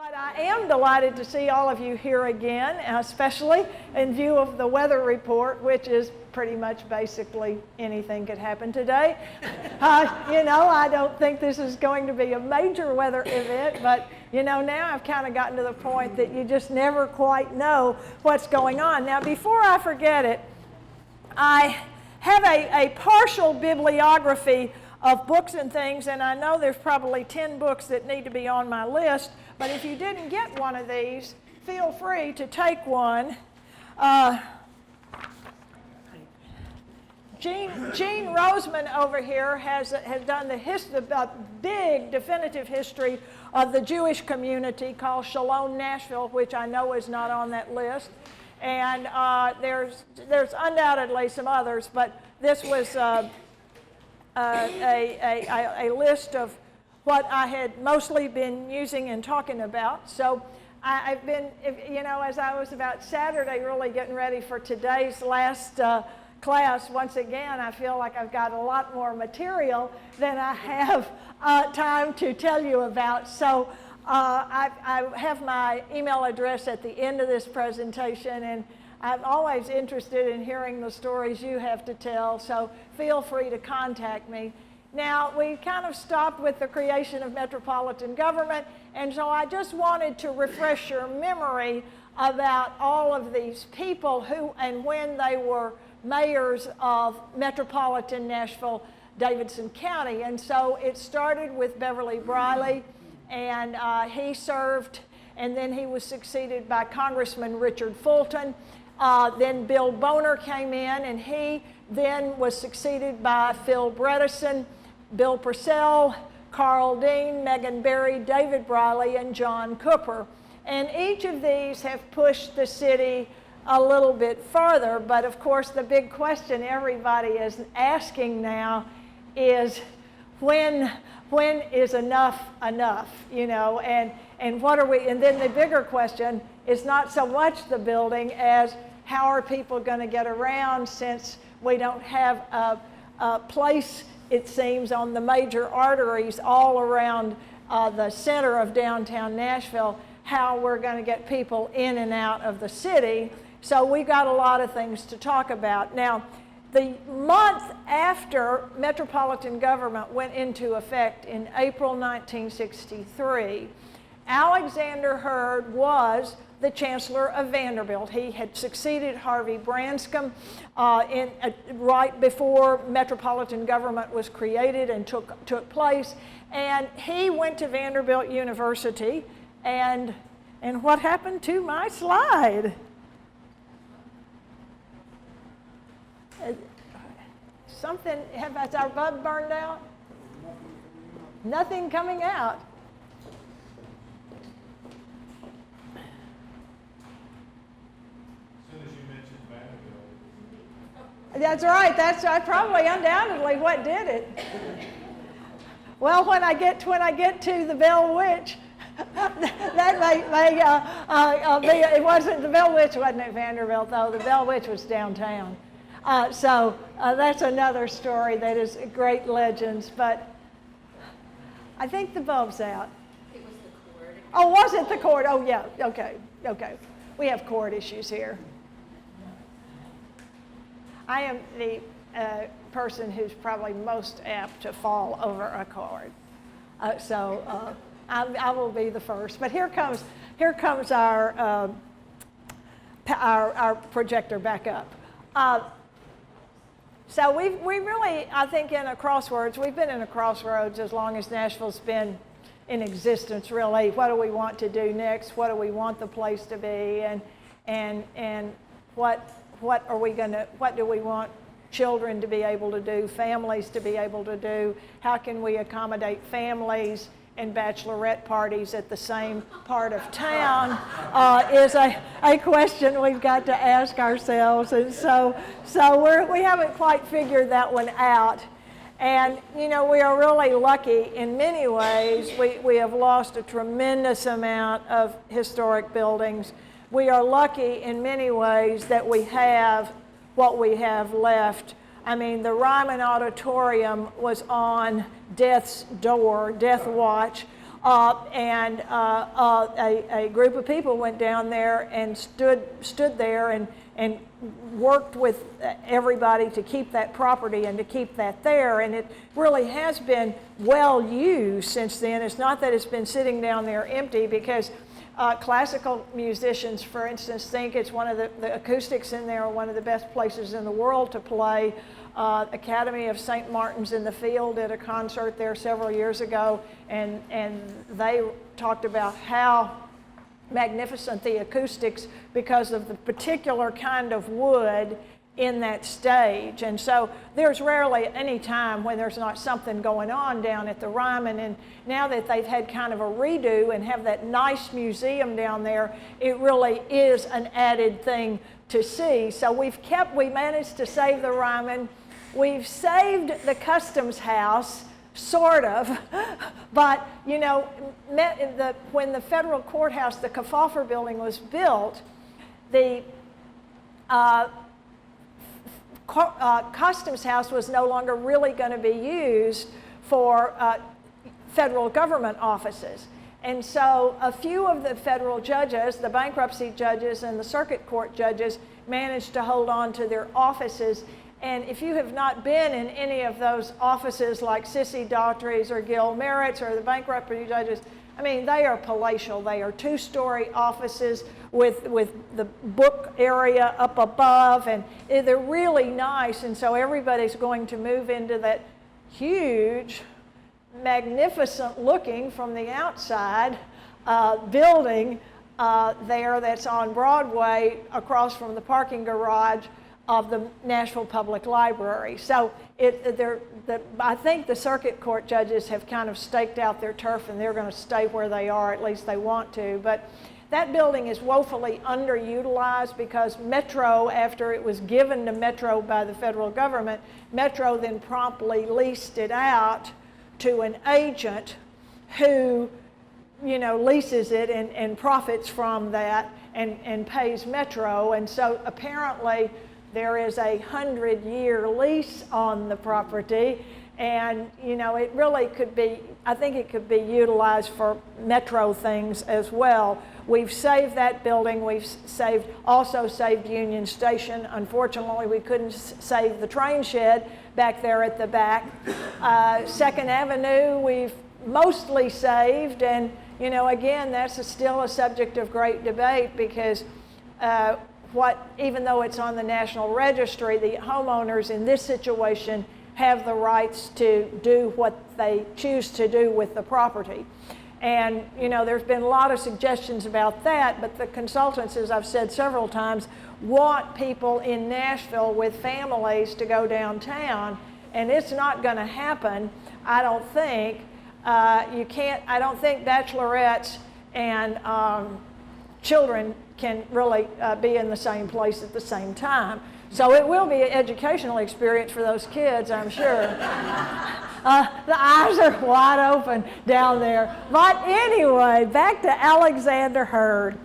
But I am delighted to see all of you here again, especially in view of the weather report, which is pretty much basically anything could happen today. I don't think this is going to be a major weather event, but now I've kind of gotten to the point that you just never quite know what's going on. Now, before I forget it, I have a partial bibliography of books and things, and I know there's probably 10 books that need to be on my list, but if you didn't get one of these, feel free to take one. Jean Roseman over here has done the big definitive history of the Jewish community called Shalom Nashville, which I know is not on that list. And there's undoubtedly some others, but this was a list of what I had mostly been using and talking about. So I've been, as I was about Saturday really getting ready for today's last class, once again, I feel like I've got a lot more material than I have time to tell you about. So I have my email address at the end of this presentation, and I'm always interested in hearing the stories you have to tell, so feel free to contact me. Now, we kind of stopped with the creation of metropolitan government, and so I just wanted to refresh your memory about all of these people who and when they were mayors of metropolitan Nashville-Davidson County. And so it started with Beverly Briley, and he served, and then he was succeeded by Congressman Richard Fulton. Then Bill Boner came in, and he then was succeeded by Phil Bredesen, Bill Purcell, Carl Dean, Megan Berry, David Briley, and John Cooper. And each of these have pushed the city a little bit further, but of course the big question everybody is asking now is when is enough, and what are we, and then the bigger question is not so much the building as how are people going to get around, since we don't have a place, it seems, on the major arteries all around the center of downtown Nashville, how we're going to get people in and out of the city. So we got a lot of things to talk about. Now, the month after metropolitan government went into effect in April 1963, Alexander Hurd was the Chancellor of Vanderbilt. He had succeeded Harvey Branscombe right before metropolitan government was created and took place. And he went to Vanderbilt University, and what happened to my slide? Something, has our bulb burned out? Nothing coming out. As soon as you mentioned Vanderbilt. That's right. That's probably undoubtedly what did it. Well, when I get to the Bell Witch, that may it wasn't the Bell Witch wasn't at Vanderbilt though. The Bell Witch was downtown. So that's another story that is great legends, but I think the bulb's out. It was the cord. Oh, was it the cord? Oh, yeah, okay. We have cord issues here. I am the person who's probably most apt to fall over a cord. So I will be the first. But here comes our projector back up. So we really, I think, we've been in a crossroads as long as Nashville's been in existence, really. What do we want to do next? What do we want the place to be? And what do we want children to be able to do, families to be able to do? How can we accommodate families and bachelorette parties at the same part of town is a question we've got to ask ourselves. And so we haven't quite figured that one out. And, we are really lucky in many ways. We have lost a tremendous amount of historic buildings. We are lucky in many ways that we have what we have left. I mean, the Ryman Auditorium was on death's door, death watch, A group of people went down there and stood there and worked with everybody to keep that property and to keep that there. And it really has been well used since then. It's not that it's been sitting down there empty, because classical musicians, for instance, think it's one of the acoustics in there are one of the best places in the world to play. Academy of St. Martin's in the Field did a concert there several years ago, and they talked about how magnificent the acoustics, because of the particular kind of wood in that stage. And so there's rarely any time when there's not something going on down at the Ryman. And now that they've had kind of a redo and have that nice museum down there, it really is an added thing to see. So we managed to save the Ryman. We've saved the Customs House, sort of, but you know, when the federal courthouse, the Kefauver building, was built, the Customs House was no longer really going to be used for federal government offices. And so a few of the federal judges, the bankruptcy judges and the circuit court judges, managed to hold on to their offices. And if you have not been in any of those offices like Sissy Daughtry's or Gil Merritt's or the bankruptcy judges, I mean, they are palatial. They are two-story offices with the book area up above, and they're really nice. And so everybody's going to move into that huge, magnificent looking from the outside building there that's on Broadway across from the parking garage of the Nashville Public Library. So I think the circuit court judges have kind of staked out their turf, and they're going to stay where they are, at least they want to. But that building is woefully underutilized, because Metro, after it was given to Metro by the federal government, Metro then promptly leased it out to an agent who, you know, leases it and profits from that and pays Metro. And so apparently there is a 100-year lease on the property, and you know, it really could be, I think it could be utilized for Metro things as well. We've saved that building. We've also saved Union Station. Unfortunately, we couldn't save the train shed back there at the back. 2nd Avenue we've mostly saved, and you know, again, that's still a subject of great debate, because even though it's on the National Registry, the homeowners in this situation have the rights to do what they choose to do with the property. And you know, there's been a lot of suggestions about that, but the consultants, as I've said several times, want people in Nashville with families to go downtown, and it's not going to happen, I don't think. I don't think bachelorettes and children can really be in the same place at the same time. So it will be an educational experience for those kids, I'm sure. The eyes are wide open down there. But anyway, back to Alexander Hurd.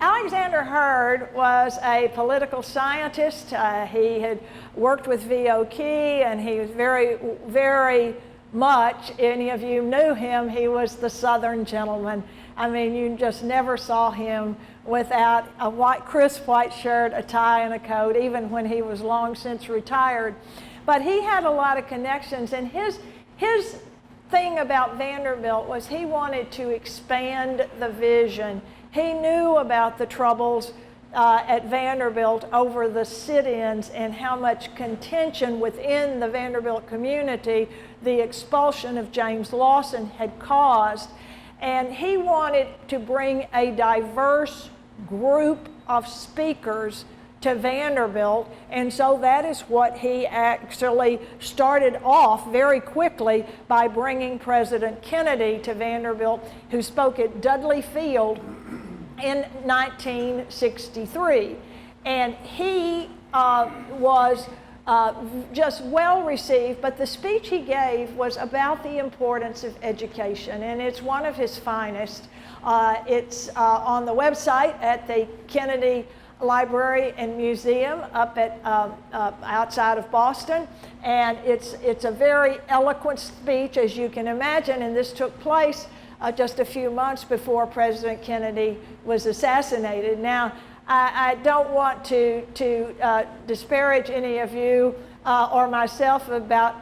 Alexander Hurd was a political scientist. He had worked with V.O. Key, and he was very, very much, any of you knew him, he was the Southern gentleman. I mean, you just never saw him without a crisp white shirt, a tie, and a coat, even when he was long since retired. But he had a lot of connections, and his thing about Vanderbilt was he wanted to expand the vision. He knew about the troubles at Vanderbilt over the sit-ins and how much contention within the Vanderbilt community the expulsion of James Lawson had caused. And he wanted to bring a diverse group of speakers to Vanderbilt, and so that is what he actually started off very quickly by bringing President Kennedy to Vanderbilt, who spoke at Dudley Field in 1963. And he was just well received, but the speech he gave was about the importance of education, and it's one of his finest. It's on the website at the Kennedy Library and Museum up at outside of Boston, and it's a very eloquent speech, as you can imagine, and this took place just a few months before President Kennedy was assassinated. Now, I don't want to disparage any of you or myself about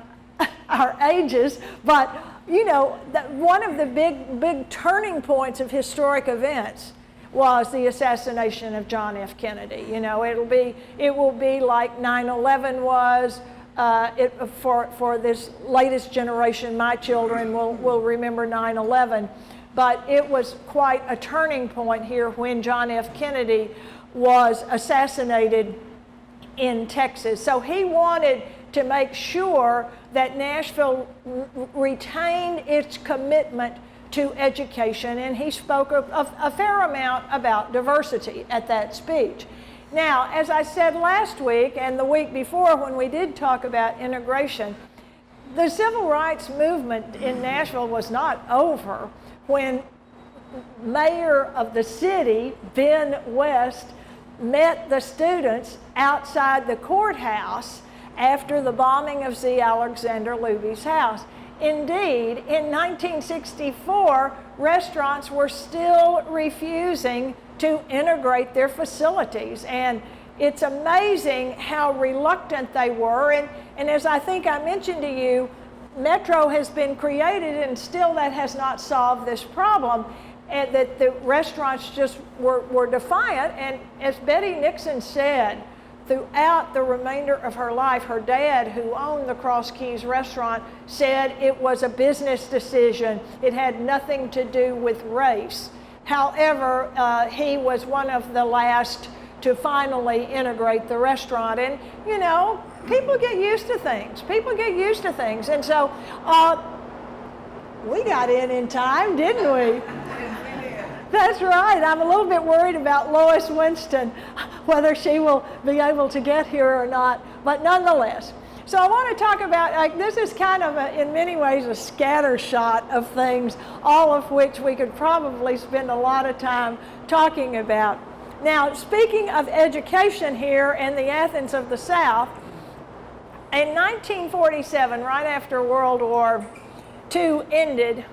our ages, but you know, one of the big turning points of historic events was the assassination of John F. Kennedy. You know, it will be like 9/11 was. For this latest generation, my children will remember 9/11, but it was quite a turning point here when John F. Kennedy was assassinated in Texas. So he wanted to make sure that Nashville retained its commitment to education, and he spoke a fair amount about diversity at that speech. Now, as I said last week and the week before when we did talk about integration, the civil rights movement in Nashville was not over when mayor of the city, Ben West, met the students outside the courthouse after the bombing of Z. Alexander Luby's house. Indeed, in 1964, restaurants were still refusing to integrate their facilities. And it's amazing how reluctant they were. And as I think I mentioned to you, Metro has been created and still that has not solved this problem. And that the restaurants just were defiant. And as Betty Nixon said, throughout the remainder of her life, her dad, who owned the Cross Keys restaurant, said it was a business decision. It had nothing to do with race. However, he was one of the last to finally integrate the restaurant. And, you know, people get used to things. People get used to things. And so we got in time, didn't we? That's right. I'm a little bit worried about Lois Winston, whether she will be able to get here or not. But nonetheless, so I want to talk about, this is kind of, in many ways, a scatter shot of things, all of which we could probably spend a lot of time talking about. Now, speaking of education here in the Athens of the South, in 1947, right after World War II ended,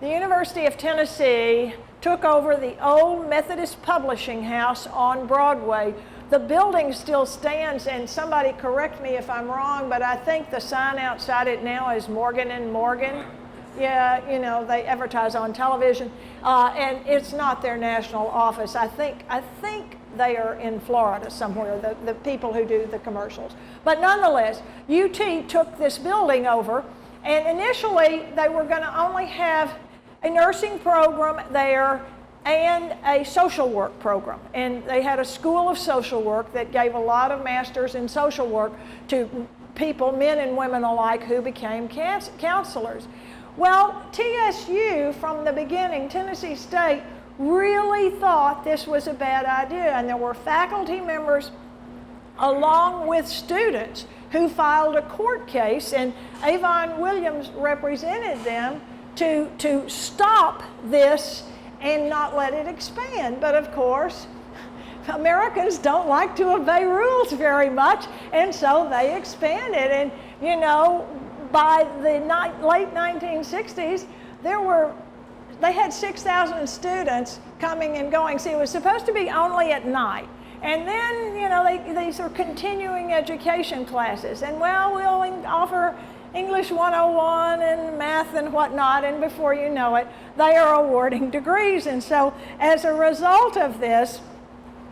the University of Tennessee took over the old Methodist Publishing House on Broadway. The building still stands, and somebody correct me if I'm wrong, but I think the sign outside it now is Morgan & Morgan. Yeah, you know, they advertise on television, and it's not their national office. I think they are in Florida somewhere, the people who do the commercials. But nonetheless, UT took this building over, and initially they were going to only have a nursing program there and a social work program. And they had a school of social work that gave a lot of masters in social work to people, men and women alike, who became counselors. Well, TSU, from the beginning, Tennessee State, really thought this was a bad idea. And there were faculty members along with students who filed a court case, and Avon Williams represented them to stop this and not let it expand. But of course, Americans don't like to obey rules very much, and so they expanded. And you know, by the late 1960s, they had 6,000 students coming and going. See, it was supposed to be only at night. And then, you know, these are continuing education classes. And well, we'll offer English 101 and math and whatnot, and before you know it, they are awarding degrees. And so as a result of this,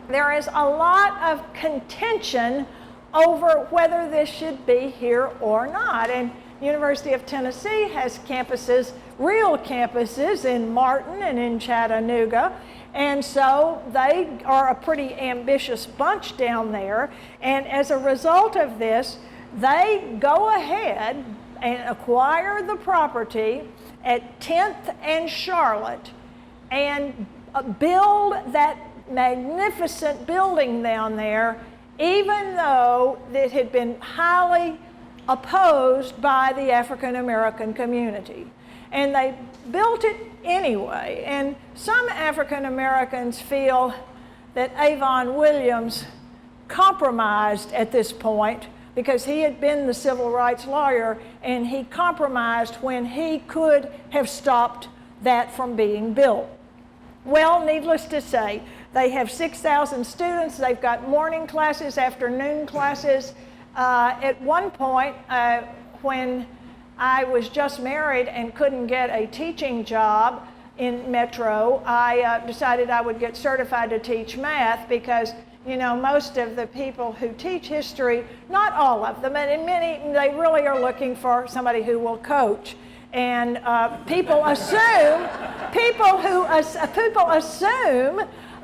there is a lot of contention over whether this should be here or not. And University of Tennessee has campuses, real campuses, in Martin and in Chattanooga. And so they are a pretty ambitious bunch down there. And as a result of this, they go ahead and acquire the property at 10th and Charlotte and build that magnificent building down there, even though it had been highly opposed by the African American community. And they built it anyway. And some African Americans feel that Avon Williams compromised at this point, because he had been the civil rights lawyer, and he compromised when he could have stopped that from being built. Well, needless to say, they have 6,000 students. They've got morning classes, afternoon classes. At one point, when I was just married and couldn't get a teaching job in Metro, I decided I would get certified to teach math because, you know, most of the people who teach history, not all of them, and many, they really are looking for somebody who will coach. And people assume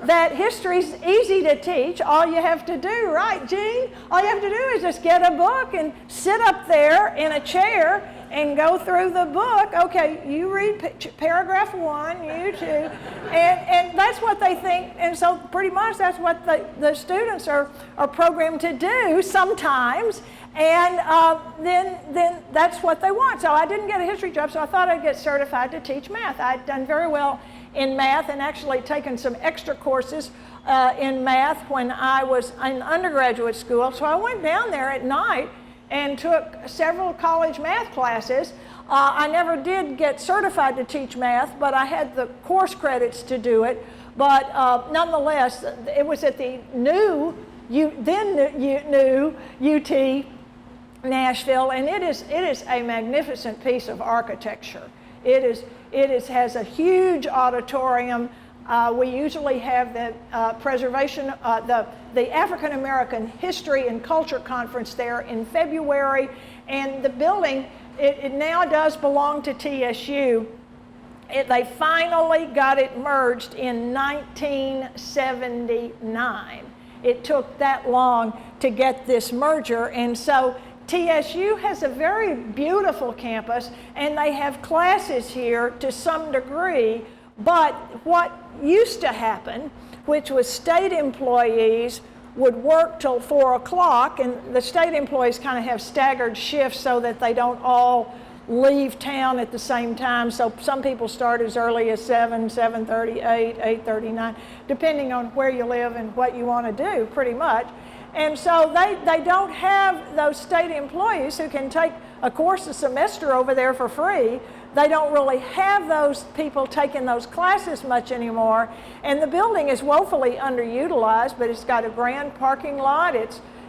that history's easy to teach. All you have to do, right, Jean? All you have to do is just get a book and sit up there in a chair and go through the book. Okay, you read paragraph 1, you 2, and that's what they think. And so pretty much that's what the students are programmed to do sometimes. And then that's what they want. So I didn't get a history job, so I thought I'd get certified to teach math. I'd done very well in math and actually taken some extra courses in math when I was in undergraduate school. So I went down there at night and took several college math classes. I never did get certified to teach math, but I had the course credits to do it. But nonetheless, it was at the new UT Nashville, and it is a magnificent piece of architecture. It has a huge auditorium. We usually have the preservation, the African American History and Culture Conference there in February, and the building, it now does belong to TSU. They finally got it merged in 1979. It took that long to get this merger, and so TSU has a very beautiful campus, and they have classes here to some degree, but what used to happen, which was state employees would work till 4 o'clock, and the state employees kind of have staggered shifts so that they don't all leave town at the same time. So some people start as early as 7, 7:30, 8, 8:30, 9, depending on where you live and what you want to do, pretty much. And so they don't have those state employees who can take a course a semester over there for free. They don't really have those people taking those classes much anymore. And the building is woefully underutilized, but it's got a grand parking lot.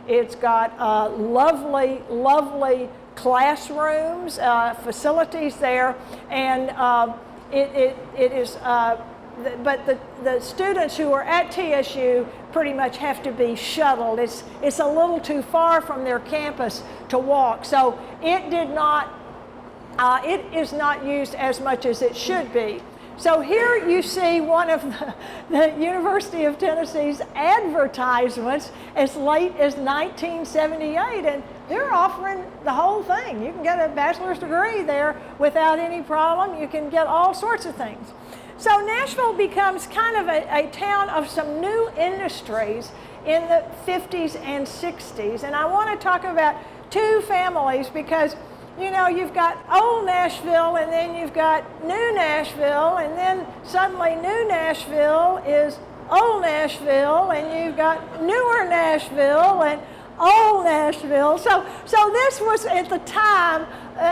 It's got lovely, lovely classrooms, facilities there, and it is. But the students who are at TSU pretty much have to be shuttled. It's a little too far from their campus to walk, so it is not used as much as it should be. So here you see one of the University of Tennessee's advertisements as late as 1978, and they're offering the whole thing. You can get a bachelor's degree there without any problem. You can get all sorts of things. So Nashville becomes kind of a town of some new industries in the 50s and 60s. And I want to talk about two families because, you know, you've got old Nashville and then you've got new Nashville, and then suddenly new Nashville is old Nashville, and you've got newer Nashville and old Nashville. So this was at the time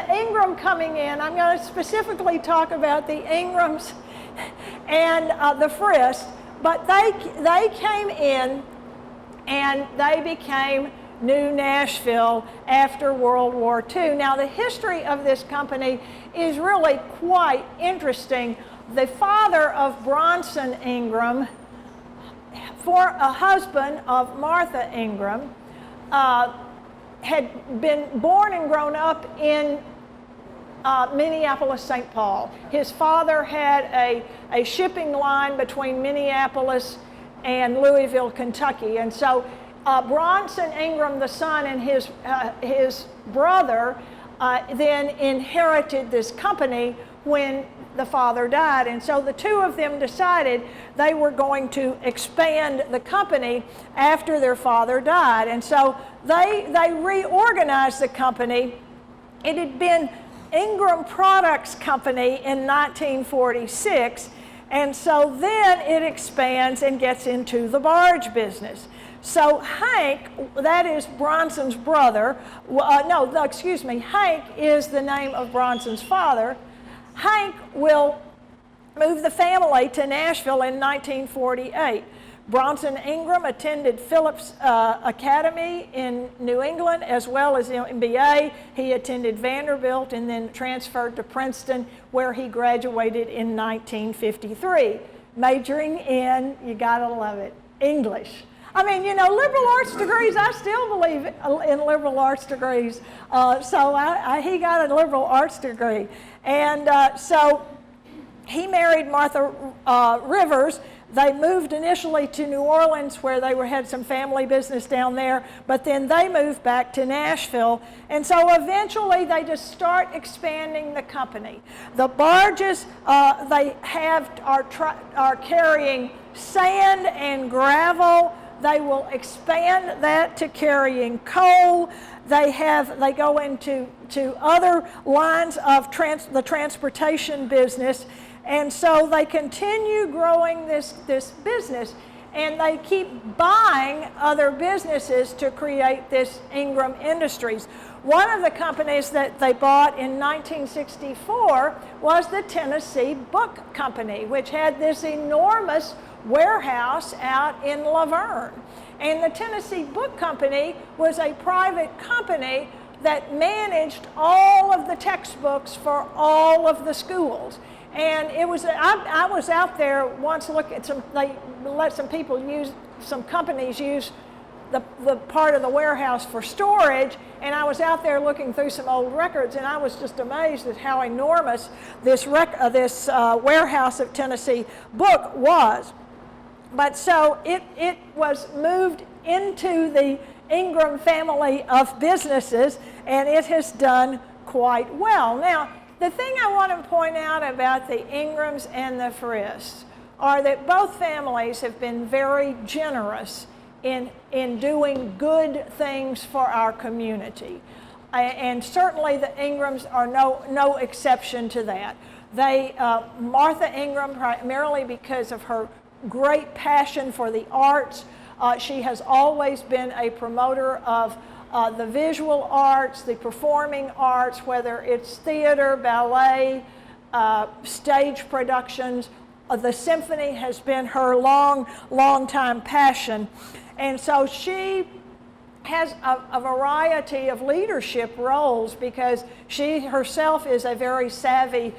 Ingram coming in. I'm going to specifically talk about the Ingrams and the Frist, but they came in and they became New Nashville after World War II. Now the history of this company is really quite interesting. The father of Bronson Ingram, for a husband of Martha Ingram, had been born and grown up in Minneapolis, St. Paul. His father had a shipping line between Minneapolis and Louisville, Kentucky. And so Bronson Ingram, the son, and his brother then inherited this company when the father died. And so the two of them decided they were going to expand the company after their father died. And so they reorganized the company. It had been Ingram Products Company in 1946, and so then it expands and gets into the barge business. So Hank, that is Bronson's brother, Hank is the name of Bronson's father. Hank will moved the family to Nashville in 1948. Bronson Ingram attended Phillips Academy in New England as well as MBA. He attended Vanderbilt and then transferred to Princeton, where he graduated in 1953, majoring in, you gotta love it, English. I mean, you know, liberal arts degrees, I still believe in liberal arts degrees. So he got a liberal arts degree. And so he married Martha Rivers. They moved initially to New Orleans, where they had some family business down there, but then they moved back to Nashville. And so eventually they just start expanding the company. The barges they have are carrying sand and gravel. They will expand that to carrying coal. They go into other lines of the transportation business. And so they continue growing this business, and they keep buying other businesses to create this Ingram Industries. One of the companies that they bought in 1964 was the Tennessee Book Company, which had this enormous warehouse out in Laverne. And the Tennessee Book Company was a private company that managed all of the textbooks for all of the schools. And it was, I was out there once looking at they let some companies use the part of the warehouse for storage, and I was out there looking through some old records, and I was just amazed at how enormous this warehouse of Tennessee Book was. But so it was moved into the Ingram family of businesses, and it has done quite well. Now, the thing I want to point out about the Ingrams and the Frists are that both families have been very generous in doing good things for our community. And certainly the Ingrams are no exception to that. Martha Ingram, primarily because of her great passion for the arts, she has always been a promoter of the visual arts, the performing arts, whether it's theater, ballet, stage productions. The symphony has been her long time passion. And so she has a variety of leadership roles because she herself is a very savvy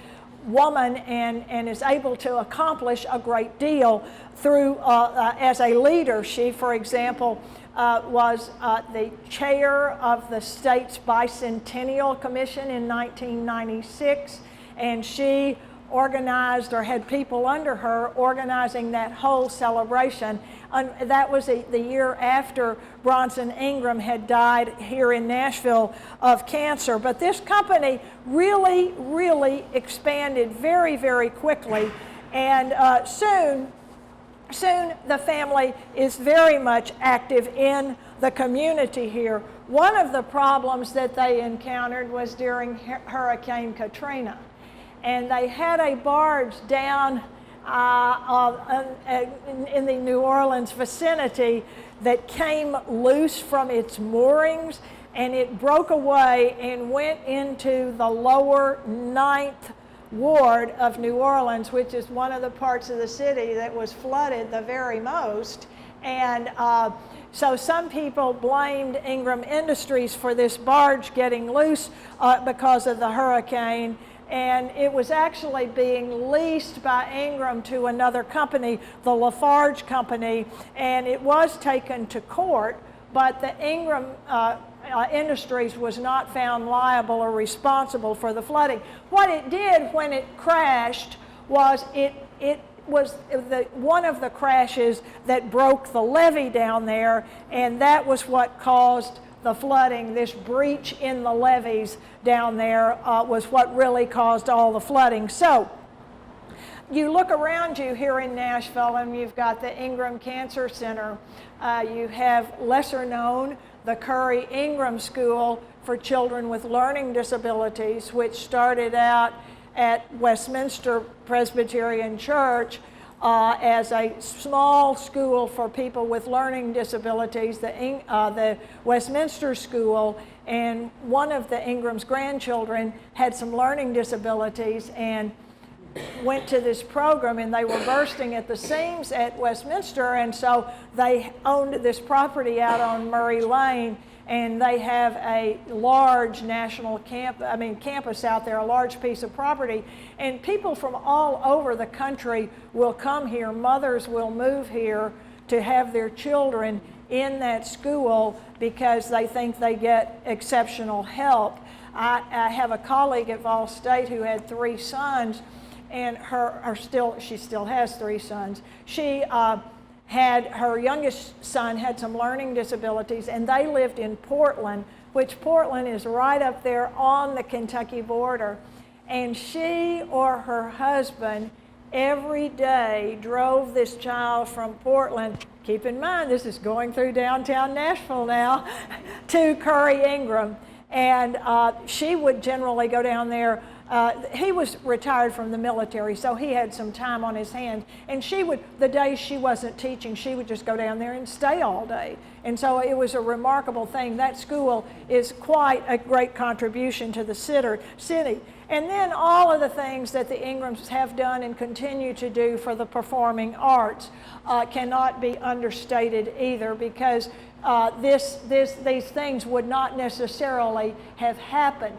woman and is able to accomplish a great deal through as a leader. She, for example, was the chair of the state's Bicentennial Commission in 1996, and she organized or had people under her organizing that whole celebration. And that was the year after Bronson Ingram had died here in Nashville of cancer. But this company really expanded very quickly, and soon the family is very much active in the community here. One of the problems that they encountered was during Hurricane Katrina. And they had a barge down in the New Orleans vicinity that came loose from its moorings, and it broke away and went into the lower 9th ward of New Orleans, which is one of the parts of the city that was flooded the very most. And so some people blamed Ingram Industries for this barge getting loose because of the hurricane. And it was actually being leased by Ingram to another company, the Lafarge Company, and it was taken to court, but the Ingram Industries was not found liable or responsible for the flooding. What it did when it crashed was it was one of the crashes that broke the levee down there, and that was what caused the flooding. This breach in the levees down there was what really caused all the flooding. So you look around you here in Nashville, and you've got the Ingram Cancer Center. You have lesser known the Curry Ingram School for Children with Learning Disabilities, which started out at Westminster Presbyterian Church as a small school for people with learning disabilities, the Westminster School, and one of the Ingram's grandchildren had some learning disabilities, and went to this program, and they were bursting at the seams at Westminster, and so they owned this property out on Murray Lane, and they have a large national campus out there, a large piece of property, and people from all over the country will come here. Mothers will move here to have their children in that school because they think they get exceptional help. I have a colleague at Vol State who had 3 sons, and she still has 3 sons. She her youngest son had some learning disabilities, and they lived in Portland, which Portland is right up there on the Kentucky border. And she or her husband every day drove this child from Portland, keep in mind this is going through downtown Nashville now, to Curry Ingram. And she would generally go down there. He was retired from the military, so he had some time on his hands. And she would, the days she wasn't teaching, she would just go down there and stay all day. And so it was a remarkable thing. That school is quite a great contribution to the city. And then all of the things that the Ingrams have done and continue to do for the performing arts cannot be understated either, because these things would not necessarily have happened.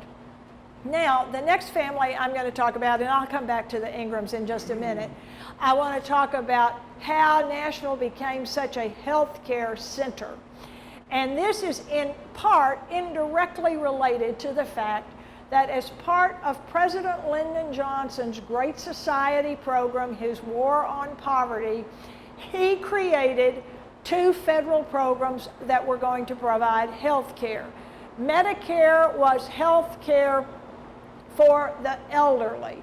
Now, the next family I'm going to talk about, and I'll come back to the Ingrams in just a minute, I want to talk about how Nashville became such a healthcare center. And this is in part indirectly related to the fact that as part of President Lyndon Johnson's Great Society program, his War on Poverty, he created 2 federal programs that were going to provide health care. Medicare was health care for the elderly.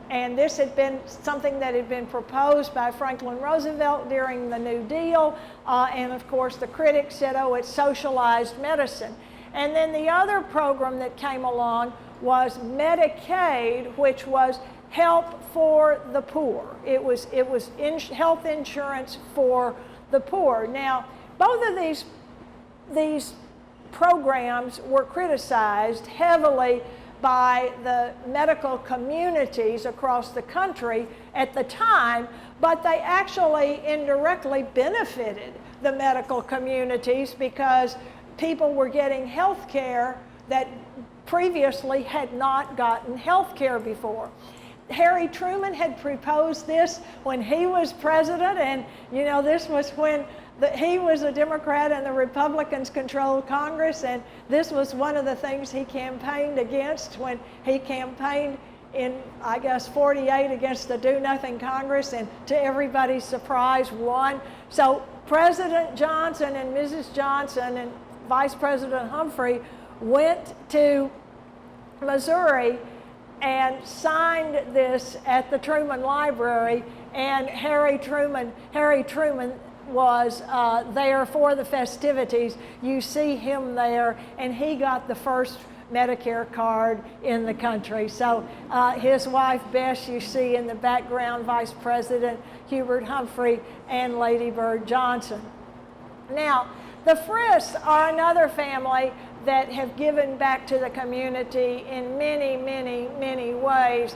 And this had been something that had been proposed by Franklin Roosevelt during the New Deal. And of course, the critics said, oh, it's socialized medicine. And then the other program that came along was Medicaid, which was help for the poor. It was health insurance for the poor. Now, both of these programs were criticized heavily by the medical communities across the country at the time, but they actually indirectly benefited the medical communities because people were getting health care that previously had not gotten health care before. Harry Truman had proposed this when he was president, and you know, this was when he was a Democrat and the Republicans controlled Congress, and this was one of the things he campaigned against when he campaigned in, I guess, 48 against the Do-Nothing Congress, and to everybody's surprise, won. So President Johnson and Mrs. Johnson and Vice President Humphrey went to Missouri and signed this at the Truman Library, and Harry Truman was there for the festivities. You see him there, and he got the first Medicare card in the country. So his wife Bess, you see in the background, Vice President Hubert Humphrey and Lady Bird Johnson. Now, the Frists are another family that have given back to the community in many, many, many ways.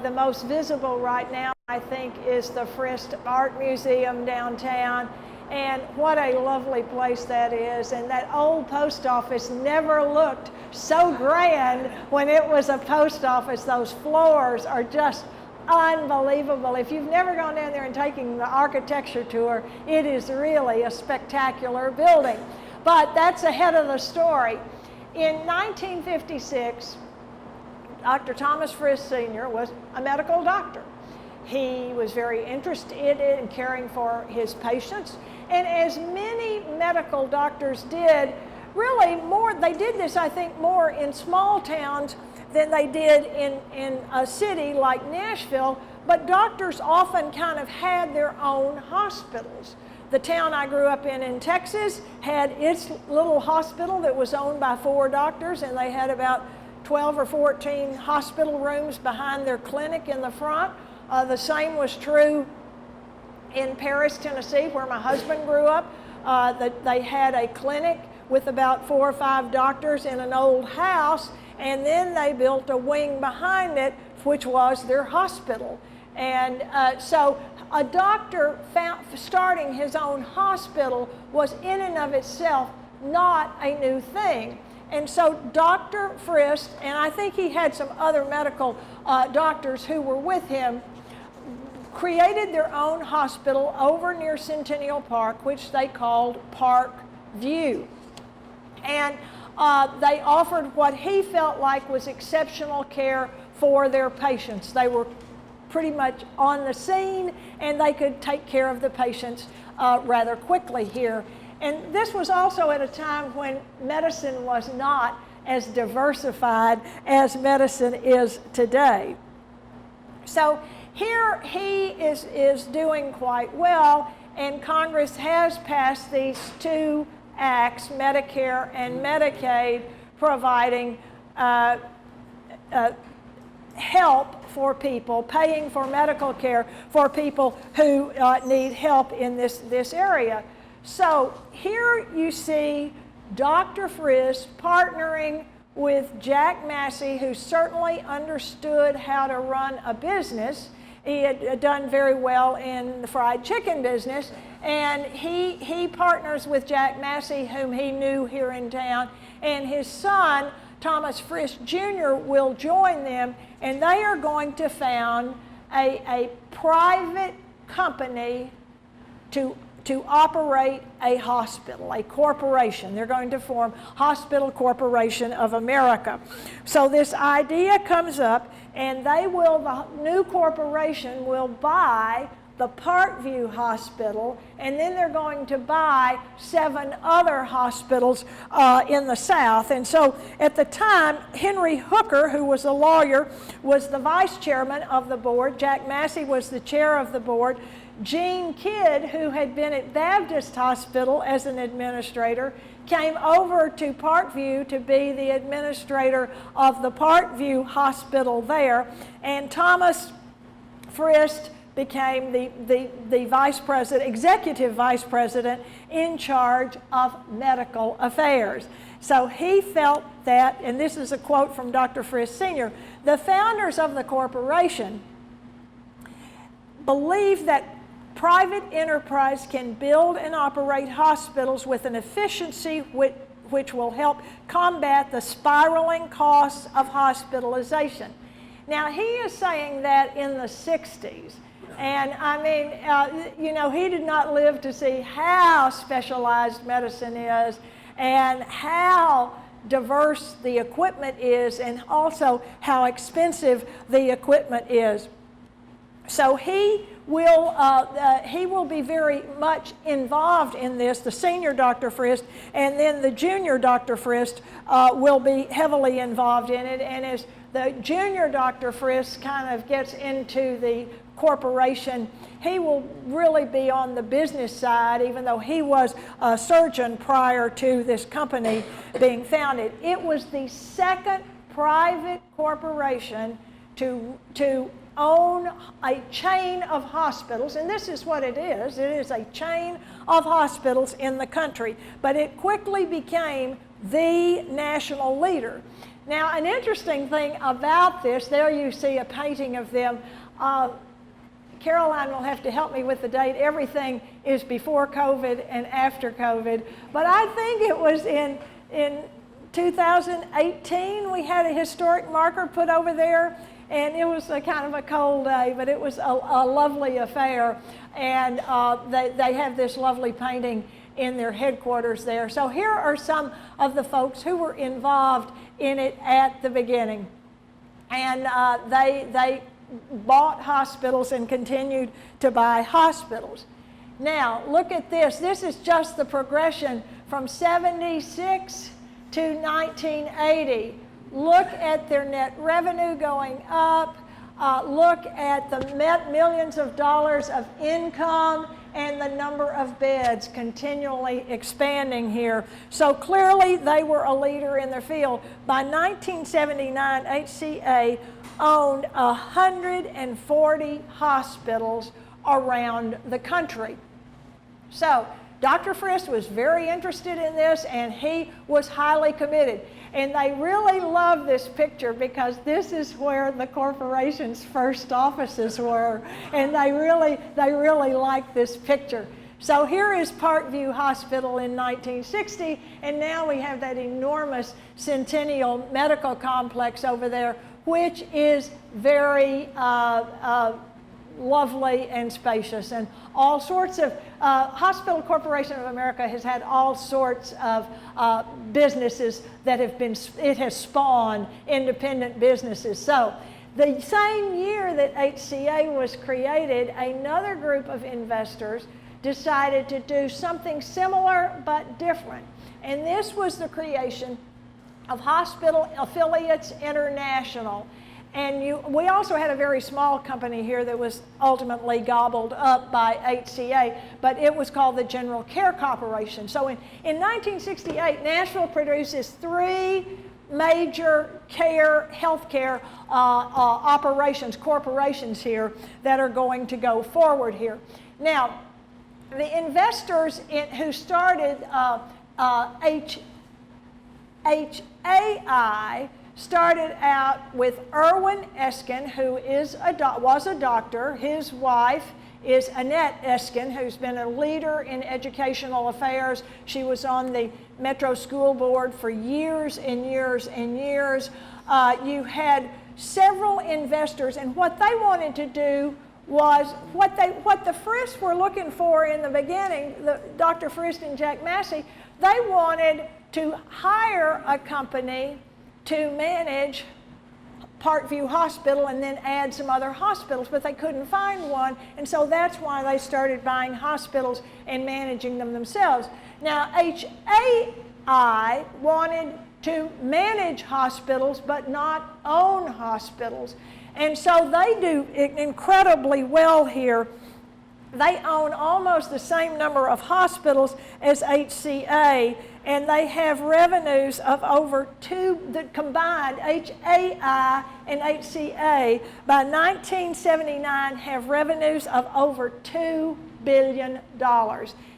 The most visible right now, I think, is the Frist Art Museum downtown. And what a lovely place that is. And that old post office never looked so grand when it was a post office. Those floors are just unbelievable. If you've never gone down there and taken the architecture tour, it is really a spectacular building. But that's ahead of the story. In 1956, Dr. Thomas Frist Sr. was a medical doctor. He was very interested in caring for his patients, and as many medical doctors did, really more, they did this, I think, more in small towns than they did in a city like Nashville, but doctors often kind of had their own hospitals. The town I grew up in Texas had its little hospital that was owned by 4 doctors, and they had about 12 or 14 hospital rooms behind their clinic in the front. The same was true in Paris, Tennessee, where my husband grew up. They had a clinic with about 4 or 5 doctors in an old house, and then they built a wing behind it, which was their hospital. And so a doctor starting his own hospital was in and of itself not a new thing. And so Dr. Frist, and I think he had some other medical doctors who were with him, created their own hospital over near Centennial Park, which they called Park View. And they offered what he felt like was exceptional care for their patients. They were pretty much on the scene, and they could take care of the patients rather quickly here. And this was also at a time when medicine was not as diversified as medicine is today. So here he is doing quite well, and Congress has passed these two acts, Medicare and Medicaid, providing help for people, paying for medical care for people who need help in this area. So here you see Dr. Frist partnering with Jack Massey, who certainly understood how to run a business. He had done very well in the fried chicken business, and he partners with Jack Massey, whom he knew here in town, and his son, Thomas Frist Jr., will join them, and they are going to found a private company to operate a hospital, a corporation. They're going to form Hospital Corporation of America. So this idea comes up, and the new corporation will buy the Parkview Hospital, and then they're going to buy 7 other hospitals in the South. And so at the time, Henry Hooker, who was a lawyer, was the vice chairman of the board. Jack Massey was the chair of the board. Gene Kidd, who had been at Baptist Hospital as an administrator, came over to Parkview to be the administrator of the Parkview Hospital there, and Thomas Frist became the vice president, executive vice president in charge of medical affairs. So he felt that, and this is a quote from Dr. Frist Sr., the founders of the corporation believed that private enterprise can build and operate hospitals with an efficiency which will help combat the spiraling costs of hospitalization. Now, he is saying that in the 60s. And I mean, he did not live to see how specialized medicine is and how diverse the equipment is, and also how expensive the equipment is. So he will be very much involved in this, the senior Dr. Frist, and then the junior Dr. Frist will be heavily involved in it. And as the junior Dr. Frist kind of gets into the corporation, he will really be on the business side, even though he was a surgeon prior to this company being founded. It was the second private corporation to own a chain of hospitals, and this is what it is. It is a chain of hospitals in the country, but it quickly became the national leader. Now, an interesting thing about this, there you see a painting of them. Caroline will have to help me with the date. Everything is before COVID and after COVID, but I think it was in 2018 we had a historic marker put over there. And it was a kind of a cold day, but it was a lovely affair. And they have this lovely painting in their headquarters there. So here are some of the folks who were involved in it at the beginning. And they bought hospitals and continued to buy hospitals. Now, look at this. This is just the progression from 76 to 1980. Look at their net revenue going up. Look at the millions of dollars of income and the number of beds continually expanding here. So clearly they were a leader in their field. By 1979, HCA owned 140 hospitals around the country. So Dr. Frist was very interested in this, and he was highly committed. And they really love this picture because this is where the corporation's first offices were, and they really like this picture. So here is Parkview Hospital in 1960, and now we have that enormous Centennial Medical Complex over there, which is very lovely and spacious, and all sorts of, Hospital Corporation of America has had all sorts of businesses that have been, it has spawned independent businesses. So the same year that HCA was created, another group of investors decided to do something similar but different. And this was the creation of Hospital Affiliates International. And we also had a very small company here that was ultimately gobbled up by HCA, but it was called the General Care Corporation. So in 1968, Nashville produces 3 major healthcare corporations here that are going to go forward here. Now, the investors who started HAI started out with Irwin Eskin, who was a doctor. His wife is Annette Eskin, who's been a leader in educational affairs. She was on the Metro School Board for years and years and years. You had several investors, and what they wanted to do was what the Frists were looking for in the beginning, Dr. Frist and Jack Massey, they wanted to hire a company to manage Parkview Hospital and then add some other hospitals, but they couldn't find one, and so that's why they started buying hospitals and managing them themselves. Now, HAI wanted to manage hospitals but not own hospitals, and so they do incredibly well here. They own almost the same number of hospitals as HCA, and they have revenues of over the combined HAI and HCA by 1979 have revenues of over $2 billion.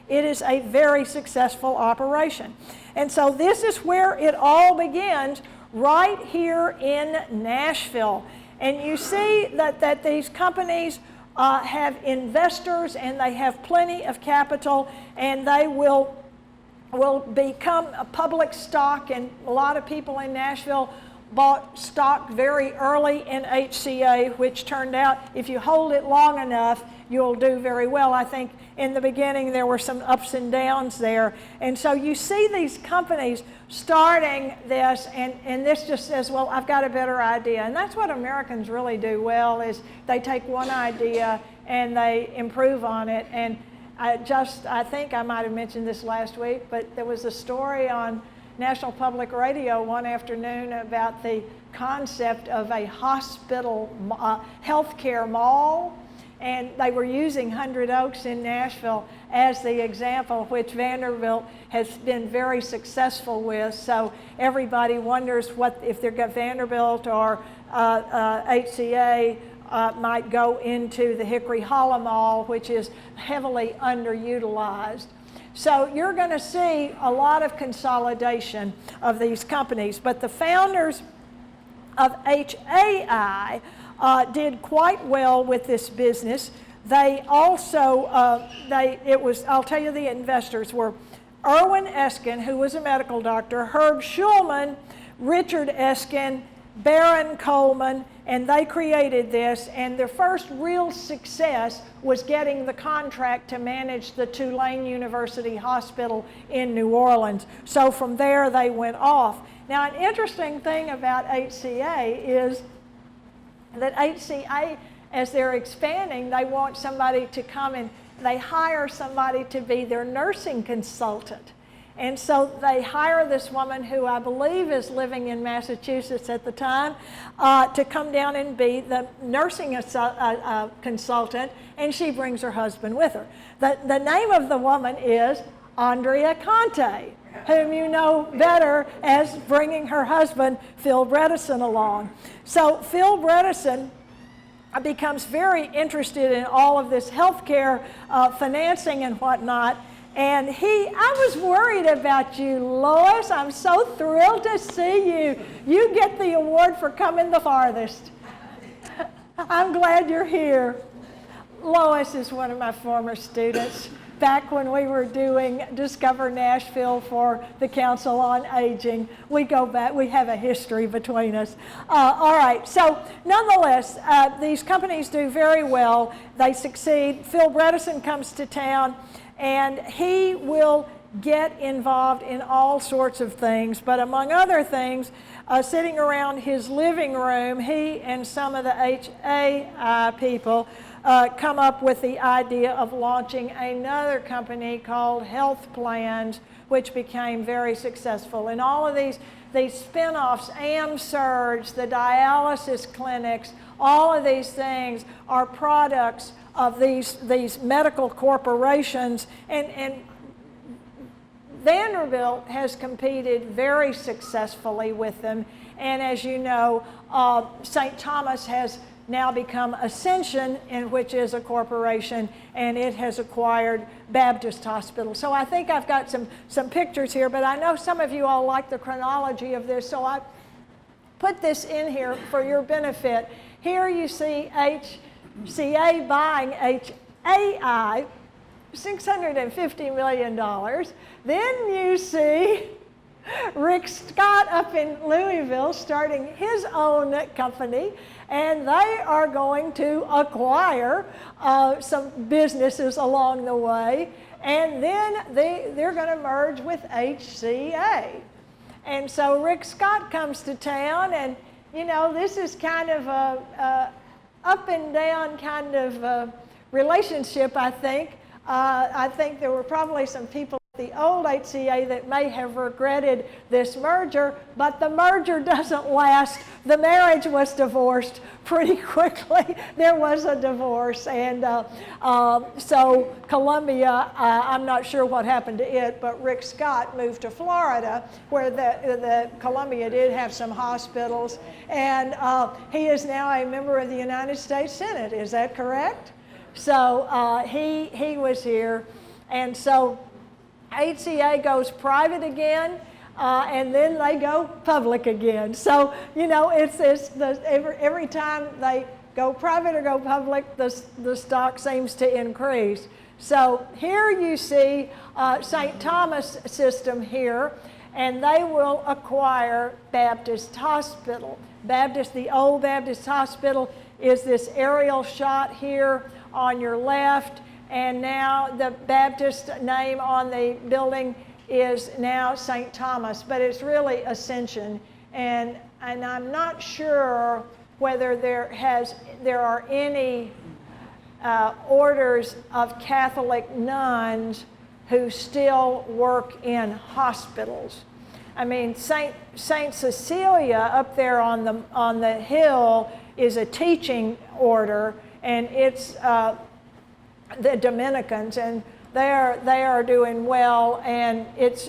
It is a very successful operation. And so this is where it all begins, right here in Nashville. And you see that these companies have investors, and they have plenty of capital, and they will become a public stock, and a lot of people in Nashville bought stock very early in HCA, which turned out, if you hold it long enough, you'll do very well. I think in the beginning there were some ups and downs there. And so you see these companies starting this, and this just says, well, I've got a better idea. And that's what Americans really do well, is they take one idea and they improve on it. And I think I might have mentioned this last week, but there was a story on National Public Radio one afternoon about the concept of a hospital healthcare mall, and they were using 100 Oaks in Nashville as the example, which Vanderbilt has been very successful with. So everybody wonders what if they've got Vanderbilt or HCA might go into the Hickory Hollow Mall, which is heavily underutilized. So you're going to see a lot of consolidation of these companies, but the founders of HAI did quite well with this business. They also, I'll tell you, the investors were Irwin Eskin, who was a medical doctor, Herb Schulman, Richard Eskin, Baron Coleman, and they created this, and their first real success was getting the contract to manage the Tulane University Hospital in New Orleans. So from there they went off. Now, an interesting thing about HCA is that HCA, as they're expanding, they want somebody to come and they hire somebody to be their nursing consultant. And so they hire this woman, who I believe is living in Massachusetts at the time, to come down and be the nursing consultant, and she brings her husband with her. The name of the woman is Andrea Conte, whom you know better as bringing her husband, Phil Bredesen, along. So Phil Bredesen becomes very interested in all of this healthcare financing and whatnot, And I was worried about you, Lois. I'm so thrilled to see you. You get the award for coming the farthest. I'm glad you're here. Lois is one of my former students. Back when we were doing Discover Nashville for the Council on Aging, we go back, we have a history between us. All right, so nonetheless, these companies do very well. They succeed. Phil Bredesen comes to town, and he will get involved in all sorts of things, but among other things, sitting around his living room, he and some of the HA people come up with the idea of launching another company called Health Plans, which became very successful. And all of these spin-offs, AmSurge, the dialysis clinics, all of these things are products of these medical corporations. And Vanderbilt has competed very successfully with them. And as you know, St. Thomas has now become Ascension, which is a corporation, and it has acquired Baptist Hospital. So I think I've got some pictures here, but I know some of you all like the chronology of this, so I put this in here for your benefit. Here you see HCA buying HAI, $650 million. Then you see Rick Scott up in Louisville starting his own company, and they are going to acquire some businesses along the way, and then they're going to merge with HCA. And so Rick Scott comes to town, and you know, this is kind of a up and down kind of relationship, I think. I think there were probably some people at the old HCA that may have regretted this merger, but the merger doesn't last. The marriage was divorced pretty quickly. There was a divorce, and so Columbia, I'm not sure what happened to it, but Rick Scott moved to Florida, where the Columbia did have some hospitals, and he is now a member of the United States Senate. Is that correct? So he was here, and so HCA goes private again, and then they go public again. So, you know, every time they go private or go public, the stock seems to increase. So here you see St. Thomas System here, and they will acquire Baptist Hospital. The old Baptist Hospital is this aerial shot here on your left, and now the Baptist name on the building is now St. Thomas, but it's really Ascension. And I'm not sure whether there are any orders of Catholic nuns who still work in hospitals. I mean, Saint Cecilia up there on the hill is a teaching order, and it's the Dominicans, and they are doing well, and it's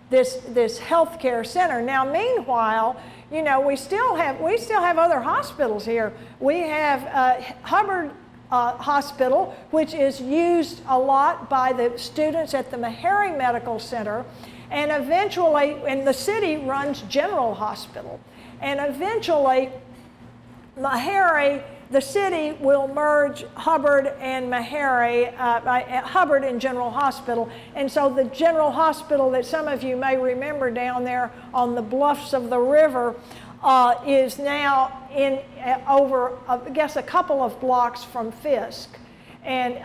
this healthcare center. Now, meanwhile, you know, we still have other hospitals here. We have Hubbard Hospital, which is used a lot by the students at the Meharry Medical Center, and eventually, and the city runs General Hospital, and eventually, Meharry, the city will merge Hubbard and Meharry, Hubbard and General Hospital. And so the General Hospital that some of you may remember down there on the bluffs of the river is now over, I guess, a couple of blocks from Fisk. And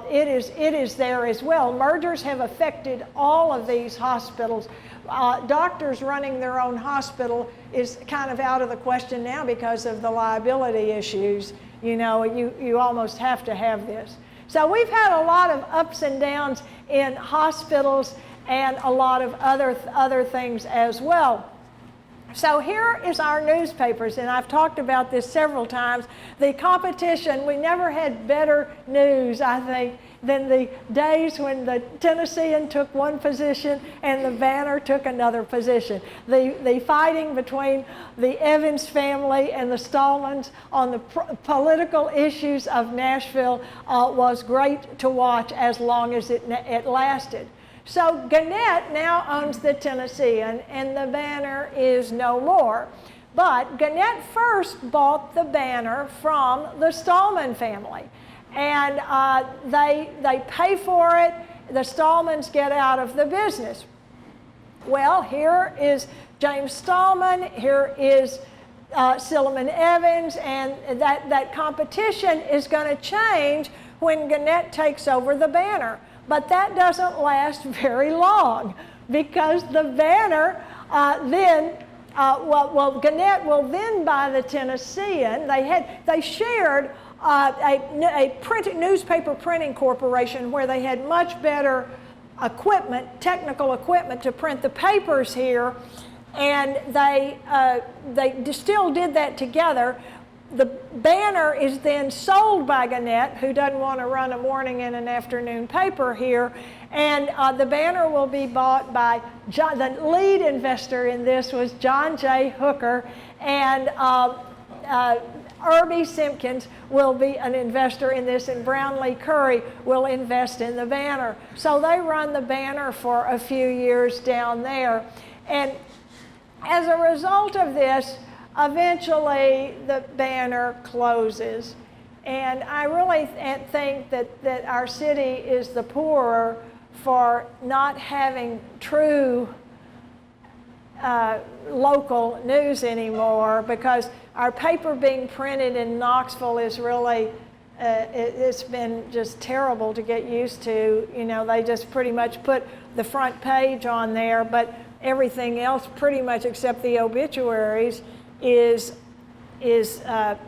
it is there as well. Mergers have affected all of these hospitals. Doctors running their own hospital is kind of out of the question now because of the liability issues. You know, you almost have to have this. So we've had a lot of ups and downs in hospitals and a lot of other things as well. So here is our newspapers, and I've talked about this several times. The competition, we never had better news, I think, than the days when the Tennessean took one position and the Banner took another position. The fighting between the Evans family and the Stallmans on the political issues of Nashville was great to watch as long as it lasted. So Gannett now owns the Tennessean and the Banner is no more. But Gannett first bought the Banner from the Stallman family. And they pay for it. The Stallmans get out of the business. Well, here is James Stallman, here is Silliman Evans, and that competition is going to change when Gannett takes over the Banner. But that doesn't last very long, because the Banner Gannett will then buy the Tennessean. They shared a newspaper printing corporation where they had much better equipment, technical equipment to print the papers here, and they still did that together. The Banner is then sold by Gannett, who doesn't want to run a morning and an afternoon paper here, and the Banner will be bought by the lead investor in this was John J. Hooker, and Irby Simpkins will be an investor in this, and Brownlee Curry will invest in the Banner. So they run the Banner for a few years down there, and as a result of this, eventually the Banner closes. And I really think that our city is the poorer for not having true local news anymore, because our paper being printed in Knoxville is really, it's been just terrible to get used to. You know, they just pretty much put the front page on there, but everything else pretty much except the obituaries is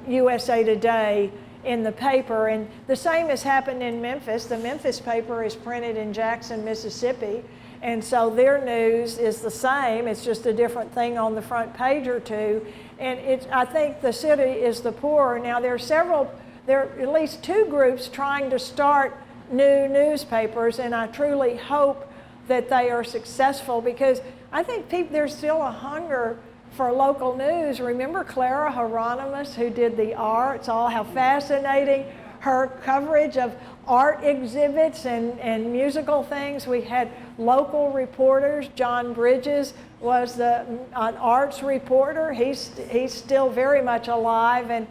USA Today in the paper. And the same has happened in Memphis. The Memphis paper is printed in Jackson, Mississippi, and so their news is the same. It's just a different thing on the front page or two. And I think the city is the poorer. Now there are at least two groups trying to start new newspapers, and I truly hope that they are successful, because I think there's still a hunger for local news. Remember Clara Hieronymus, who did the arts, how fascinating her coverage of art exhibits and musical things. We had local reporters. John Bridges was an arts reporter. He's still very much alive. And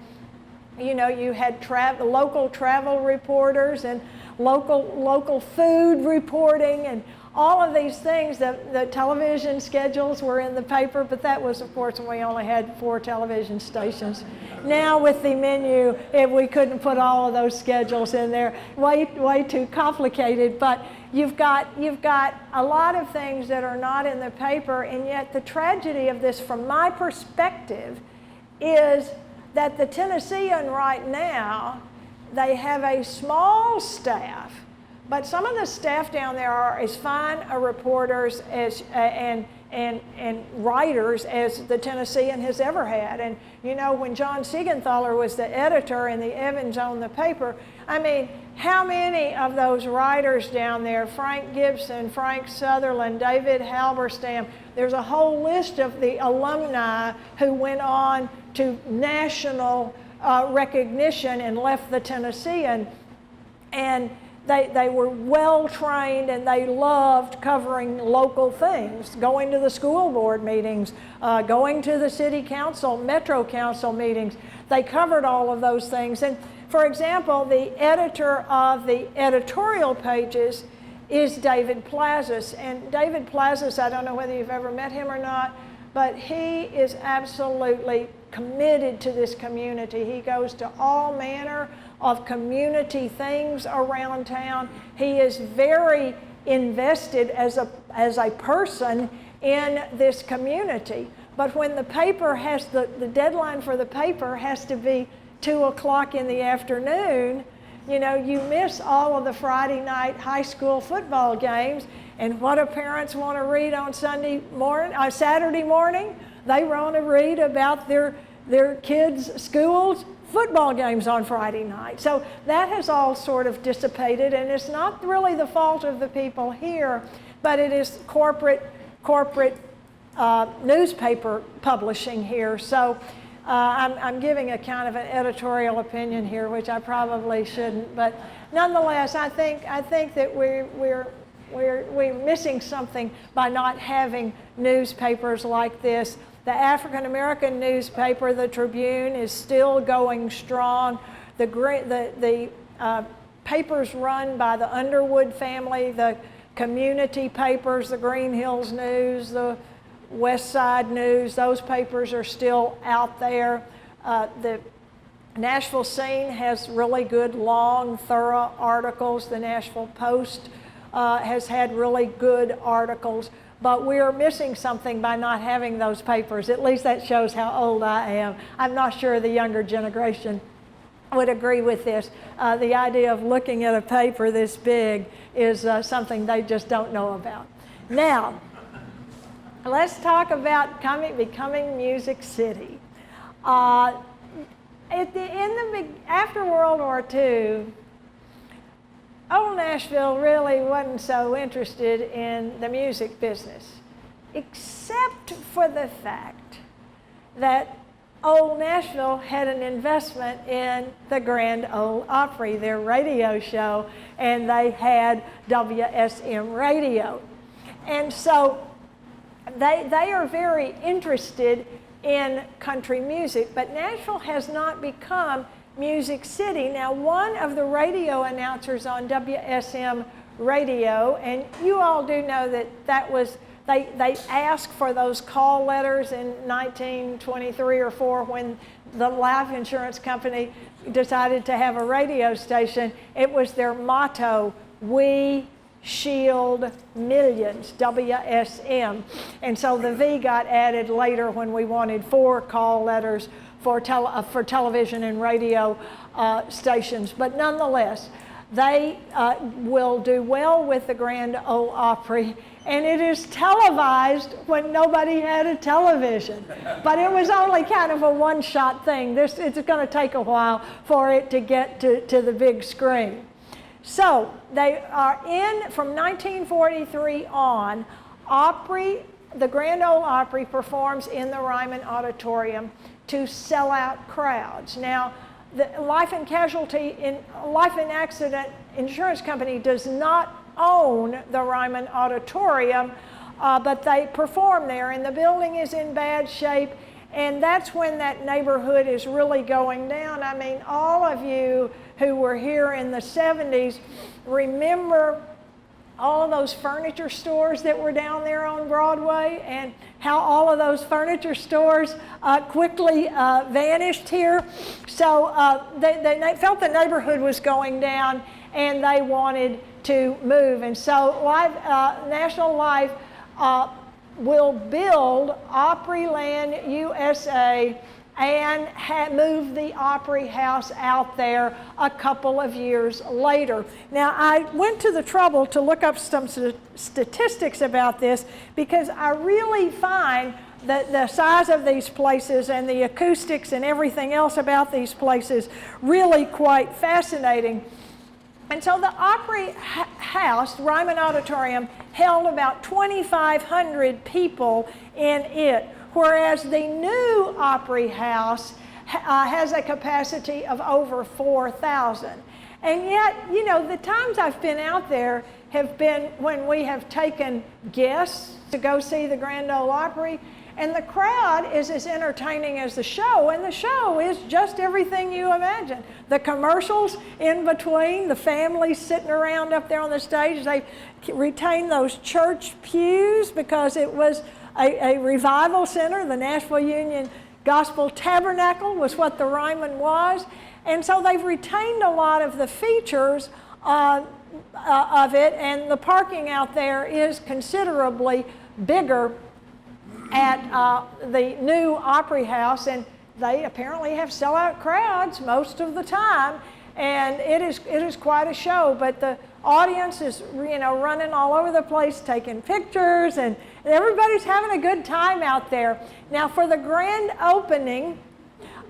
you know, you had local travel reporters and local food reporting and all of these things. The television schedules were in the paper, but that was, of course, when we only had 4 television stations. Now with the menu, we couldn't put all of those schedules in there. Way too complicated. But you've got a lot of things that are not in the paper, and yet the tragedy of this, from my perspective, is that the Tennessean right now, they have a small staff. But some of the staff down there are as fine reporters and writers as the Tennessean has ever had. And you know, when John Siegenthaler was the editor and the Evans owned the paper, I mean, how many of those writers down there, Frank Gibson, Frank Sutherland, David Halberstam, there's a whole list of the alumni who went on to national recognition and left the Tennessean. And they were well trained, and they loved covering local things, going to the school board meetings, going to the city council, Metro council meetings. They covered all of those things. And for example, the editor of the editorial pages is David Plazas. And David Plazas, I don't know whether you've ever met him or not, but he is absolutely committed to this community. He goes to all manner of community things around town. He is very invested as a person in this community. But when the paper has the deadline for the paper has to be 2 o'clock in the afternoon, you know, you miss all of the Friday night high school football games. And what do parents want to read on Saturday morning? They want to read about their kids' schools football games on Friday night. So that has all sort of dissipated, and it's not really the fault of the people here, but it is corporate newspaper publishing here. So I'm giving a kind of an editorial opinion here, which I probably shouldn't, but nonetheless, I think that we're missing something by not having newspapers like this. The African American newspaper, the Tribune, is still going strong. The papers run by the Underwood family, the community papers, the Green Hills News, the West Side News, those papers are still out there. The Nashville Scene has really good, long, thorough articles. The Nashville Post has had really good articles, but we're missing something by not having those papers. At least that shows how old I am. I'm not sure the younger generation would agree with this. The idea of looking at a paper this big is something they just don't know about. Now, let's talk about becoming Music City. After World War II, Old Nashville really wasn't so interested in the music business, except for the fact that Old Nashville had an investment in the Grand Ole Opry, their radio show, and they had WSM radio. And so they are very interested in country music, but Nashville has not become Music City. Now, one of the radio announcers on WSM radio, and you all do know that was, they asked for those call letters in 1923 or 4 when the life insurance company decided to have a radio station. It was their motto, "We Shield Millions," WSM. And so the V got added later when we wanted 4 call letters for television and radio stations. But nonetheless, they will do well with the Grand Ole Opry, and it is televised when nobody had a television. But it was only kind of a one-shot thing. It's going to take a while for it to get to the big screen. So they are from 1943 on, the Grand Ole Opry performs in the Ryman Auditorium to sell out crowds. Now, the Life and Accident Insurance Company does not own the Ryman Auditorium, but they perform there, and the building is in bad shape, and that's when that neighborhood is really going down. I mean, all of you who were here in the 70s remember all of those furniture stores that were down there on Broadway, and how all of those furniture stores quickly vanished here. So they felt the neighborhood was going down, and they wanted to move. And so National Life will build Opryland USA and moved the Opry House out there a couple of years later. Now, I went to the trouble to look up some statistics about this, because I really find that the size of these places and the acoustics and everything else about these places really quite fascinating. And so the Opry House, Ryman Auditorium, held about 2,500 people in it, whereas the new Opry House has a capacity of over 4,000. And yet, you know, the times I've been out there have been when we have taken guests to go see the Grand Ole Opry, and the crowd is as entertaining as the show, and the show is just everything you imagine. The commercials in between, the families sitting around up there on the stage, they retain those church pews because it was a revival center. The Nashville Union Gospel Tabernacle was what the Ryman was. And so they've retained a lot of the features of it, and the parking out there is considerably bigger at the new Opry House, and they apparently have sellout crowds most of the time, and it is quite a show. But the audience is, you know, running all over the place, taking pictures, and everybody's having a good time out there. Now, for the grand opening,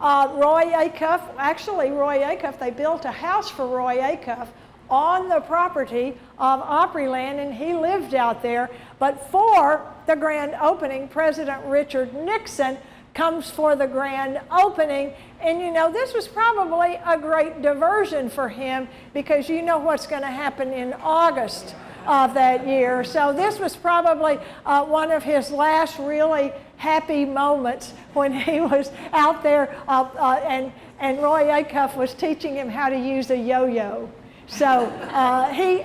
Roy Acuff, actually Roy Acuff, they built a house for Roy Acuff on the property of Opryland, and he lived out there. But for the grand opening, President Richard Nixon comes for the grand opening. And you know, this was probably a great diversion for him, because you know what's going to happen in August of that year. So this was probably one of his last really happy moments, when he was out there and Roy Acuff was teaching him how to use a yo-yo. So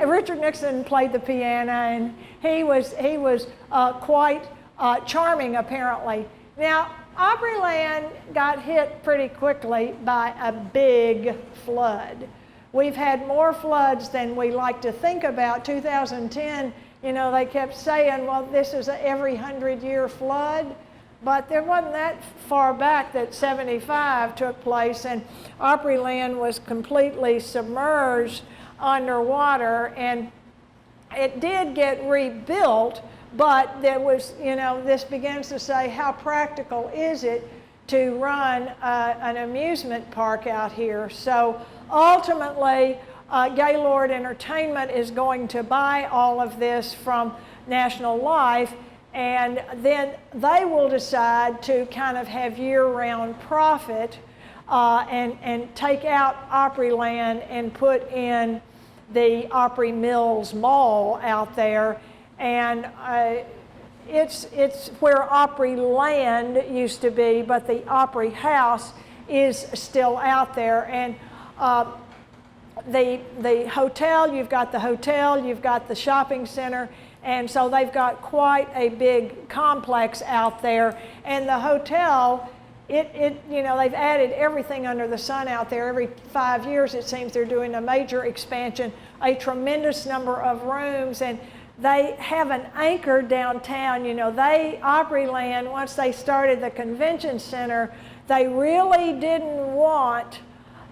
Richard Nixon played the piano, and he was quite charming, apparently. Now, Opryland got hit pretty quickly by a big flood. We've had more floods than we like to think about. 2010, you know, they kept saying, well, this is an every 100-year flood. But there wasn't that far back that 75 took place, and Opryland was completely submerged underwater, and it did get rebuilt, but there was, you know, this begins to say, how practical is it to run an amusement park out here? So ultimately, Gaylord Entertainment is going to buy all of this from National Life, and then they will decide to kind of have year-round profit and take out Opryland and put in the Opry Mills Mall out there. And it's where Opryland used to be, but the Opry House is still out there. And the hotel, you've got the shopping center, and so they've got quite a big complex out there. And the hotel, you know, they've added everything under the sun out there. Every 5 years, it seems they're doing a major expansion, a tremendous number of rooms, and they have an anchor downtown. You know, Opryland, once they started the convention center, they really didn't want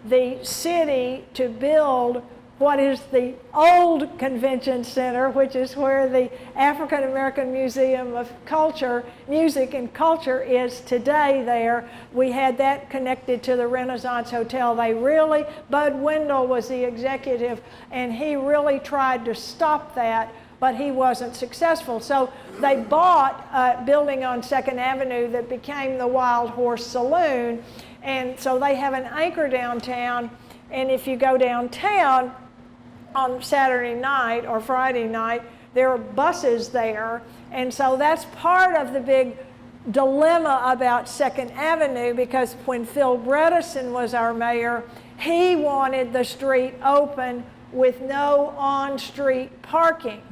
the city to build what is the old convention center, which is where the African American Museum of Culture, Music and Culture is today there. We had that connected to the Renaissance Hotel. Bud Wendell was the executive, and he really tried to stop that, but he wasn't successful. So they bought a building on 2nd Avenue that became the Wild Horse Saloon, and so they have an anchor downtown. And if you go downtown on Saturday night or Friday night, there are buses there. And so that's part of the big dilemma about 2nd Avenue, because when Phil Bredesen was our mayor, he wanted the street open with no on-street parking.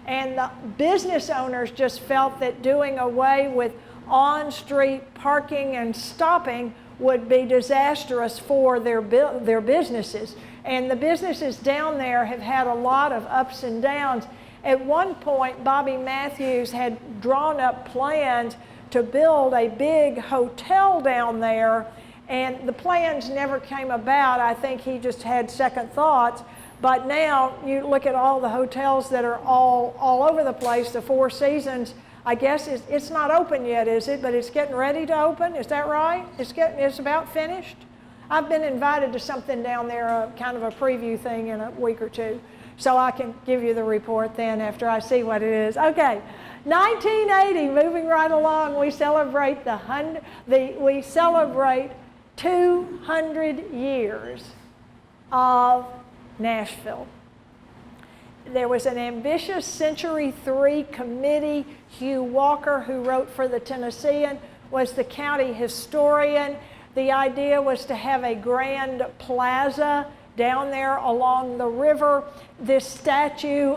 And the business owners just felt that doing away with on-street parking and stopping would be disastrous for their businesses. And the businesses down there have had a lot of ups and downs. At one point, Bobby Matthews had drawn up plans to build a big hotel down there, and the plans never came about. I think he just had second thoughts. But now you look at all the hotels that are all over the place. The Four Seasons, I guess it's not open yet, is it? But it's getting ready to open. Is that right? It's about finished. I've been invited to something down there, kind of a preview thing in a week or two, so I can give you the report then after I see what it is. Okay, 1980. Moving right along, we celebrate 200 years of Nashville. There was an ambitious Century 3 committee. Hugh Walker, who wrote for the Tennessean, was the county historian. The idea was to have a grand plaza down there along the river. This statue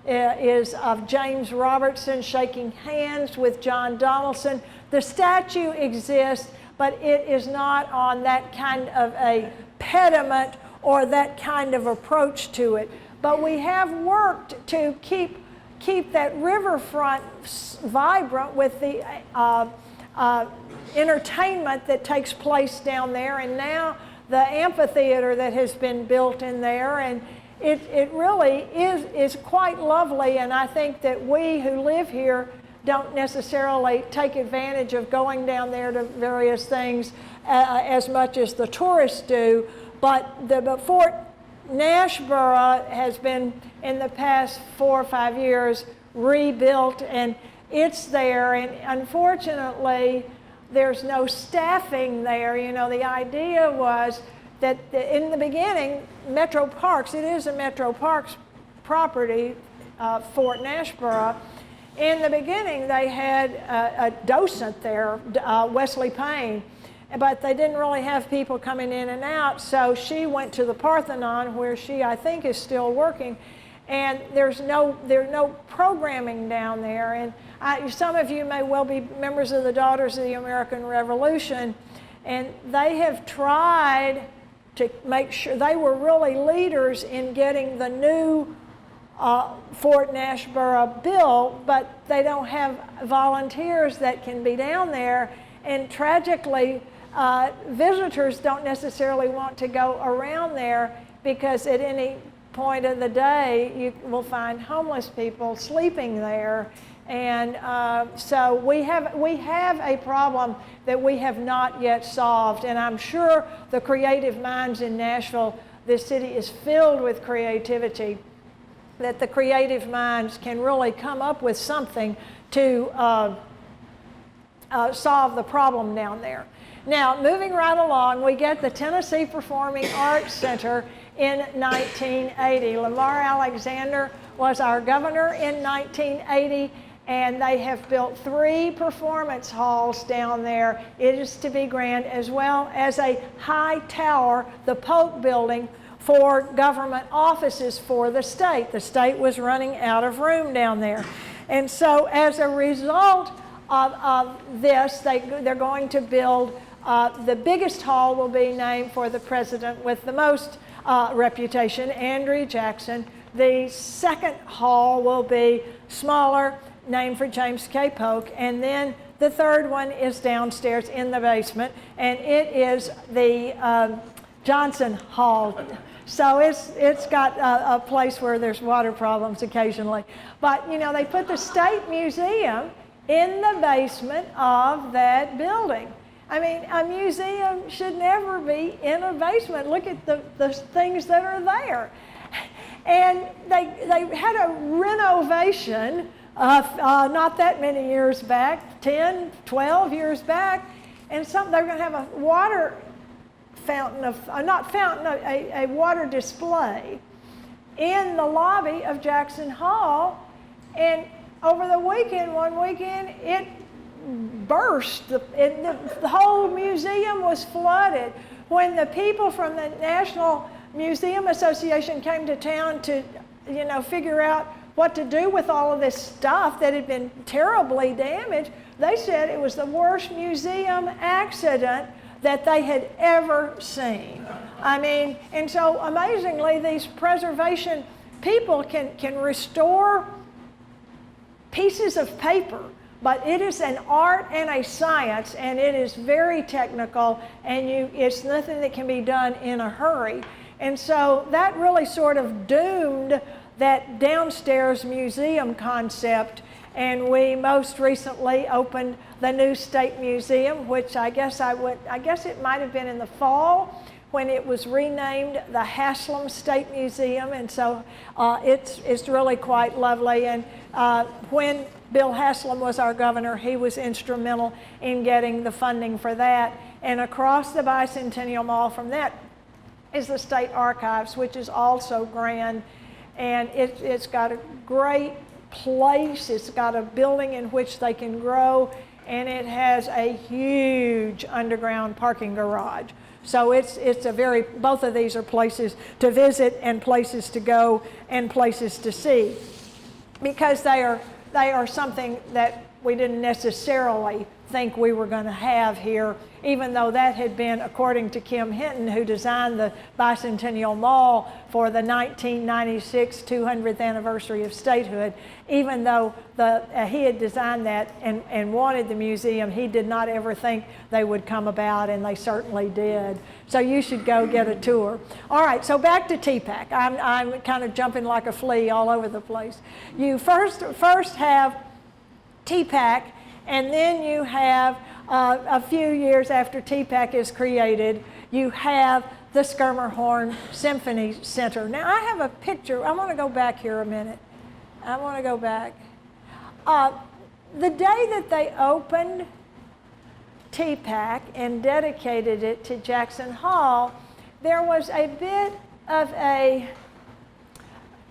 is of James Robertson shaking hands with John Donaldson. The statue exists, but it is not on that kind of a pediment or that kind of approach to it. But we have worked to keep that riverfront vibrant with the entertainment that takes place down there, and now the amphitheater that has been built in there, and it really is quite lovely. And I think that we who live here don't necessarily take advantage of going down there to various things as much as the tourists do. But the Fort Nashville has been, in the past 4 or 5 years, rebuilt, and it's there. And unfortunately, there's no staffing there. You know, the idea was that in the beginning, Metro Parks, it is a Metro Parks property, Fort Nashville. In the beginning, they had a docent there, Wesley Payne, but they didn't really have people coming in and out, so she went to the Parthenon, where she, I think, is still working, and there's no programming down there. And some of you may well be members of the Daughters of the American Revolution, and they have tried to make sure, they were really leaders in getting the new Fort Nashville built, but they don't have volunteers that can be down there. And tragically, visitors don't necessarily want to go around there, because at any point of the day you will find homeless people sleeping there. And so we have a problem that we have not yet solved. And I'm sure the creative minds in Nashville, this city is filled with creativity, that the creative minds can really come up with something to solve the problem down there. Now, moving right along, we get the Tennessee Performing Arts Center in 1980. Lamar Alexander was our governor in 1980, and they have built 3 performance halls down there. It is to be grand, as well as a high tower, the Polk Building, for government offices for the state. The state was running out of room down there. And so as a result of this, they're going to build, the biggest hall will be named for the president with the most reputation, Andrew Jackson. The second hall will be smaller, named for James K. Polk. And then the third one is downstairs in the basement, and it is the Johnson Hall. So it's got a place where there's water problems occasionally. But, you know, they put the State Museum in the basement of that building. I mean, a museum should never be in a basement. Look at the things that are there. And they had a renovation not that many years back, 10, 12 years back, and they're going to have a water fountain, a water display in the lobby of Jackson Hall. And over the weekend, one weekend, it burst. The whole museum was flooded. When the people from the National Museum Association came to town to, you know, figure out what to do with all of this stuff that had been terribly damaged, they said it was the worst museum accident that they had ever seen. I mean, and so amazingly, these preservation people can restore pieces of paper, but it is an art and a science, and it is very technical, and it's nothing that can be done in a hurry. And so that really sort of doomed that downstairs museum concept. And we most recently opened the new State Museum, which I guess it might have been in the fall, when it was renamed the Haslam State Museum. And so it's really quite lovely. And when Bill Haslam was our governor, he was instrumental in getting the funding for that. And across the Bicentennial Mall from that is the State Archives, which is also grand. And it's got a great place. It's got a building in which they can grow, and it has a huge underground parking garage. So it's both of these are places to visit and places to go and places to see, because they are something that we didn't necessarily think we were going to have here, even though that had been, according to Kim Hinton, who designed the Bicentennial Mall for the 1996 200th anniversary of statehood, even though he had designed that and wanted the museum, he did not ever think they would come about, and they certainly did. So you should go get a tour. All right, so back to TPAC. I'm kind of jumping like a flea all over the place. You first have TPAC, and then you have, a few years after TPAC is created, you have the Schermerhorn Symphony Center. Now I have a picture. I want to go back here a minute. I want to go back. The day that they opened TPAC and dedicated it to Jackson Hall, there was a bit of a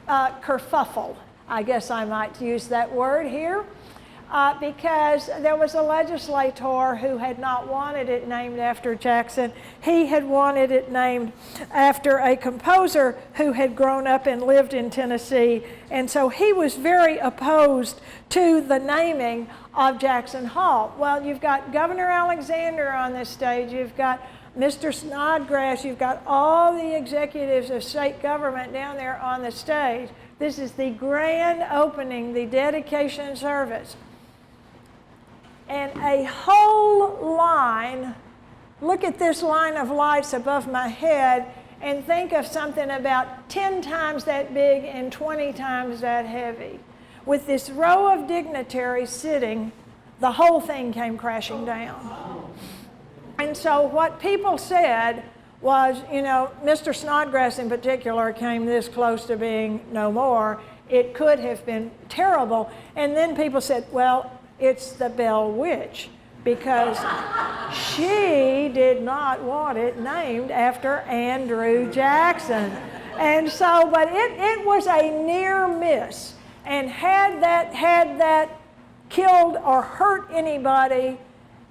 kerfuffle, I guess I might use that word here, because there was a legislator who had not wanted it named after Jackson. He had wanted it named after a composer who had grown up and lived in Tennessee, and so he was very opposed to the naming of Jackson Hall. Well, you've got Governor Alexander on this stage, you've got Mr. Snodgrass, you've got all the executives of state government down there on the stage. This is the grand opening, the dedication service. And a whole line, look at this line of lights above my head and think of something about 10 times that big and 20 times that heavy. With this row of dignitaries sitting, the whole thing came crashing down. And so what people said was, you know, Mr. Snodgrass in particular came this close to being no more. It could have been terrible. And then people said, well, it's the Bell Witch, because she did not want it named after Andrew Jackson. And so, but it was a near miss. And had that killed or hurt anybody,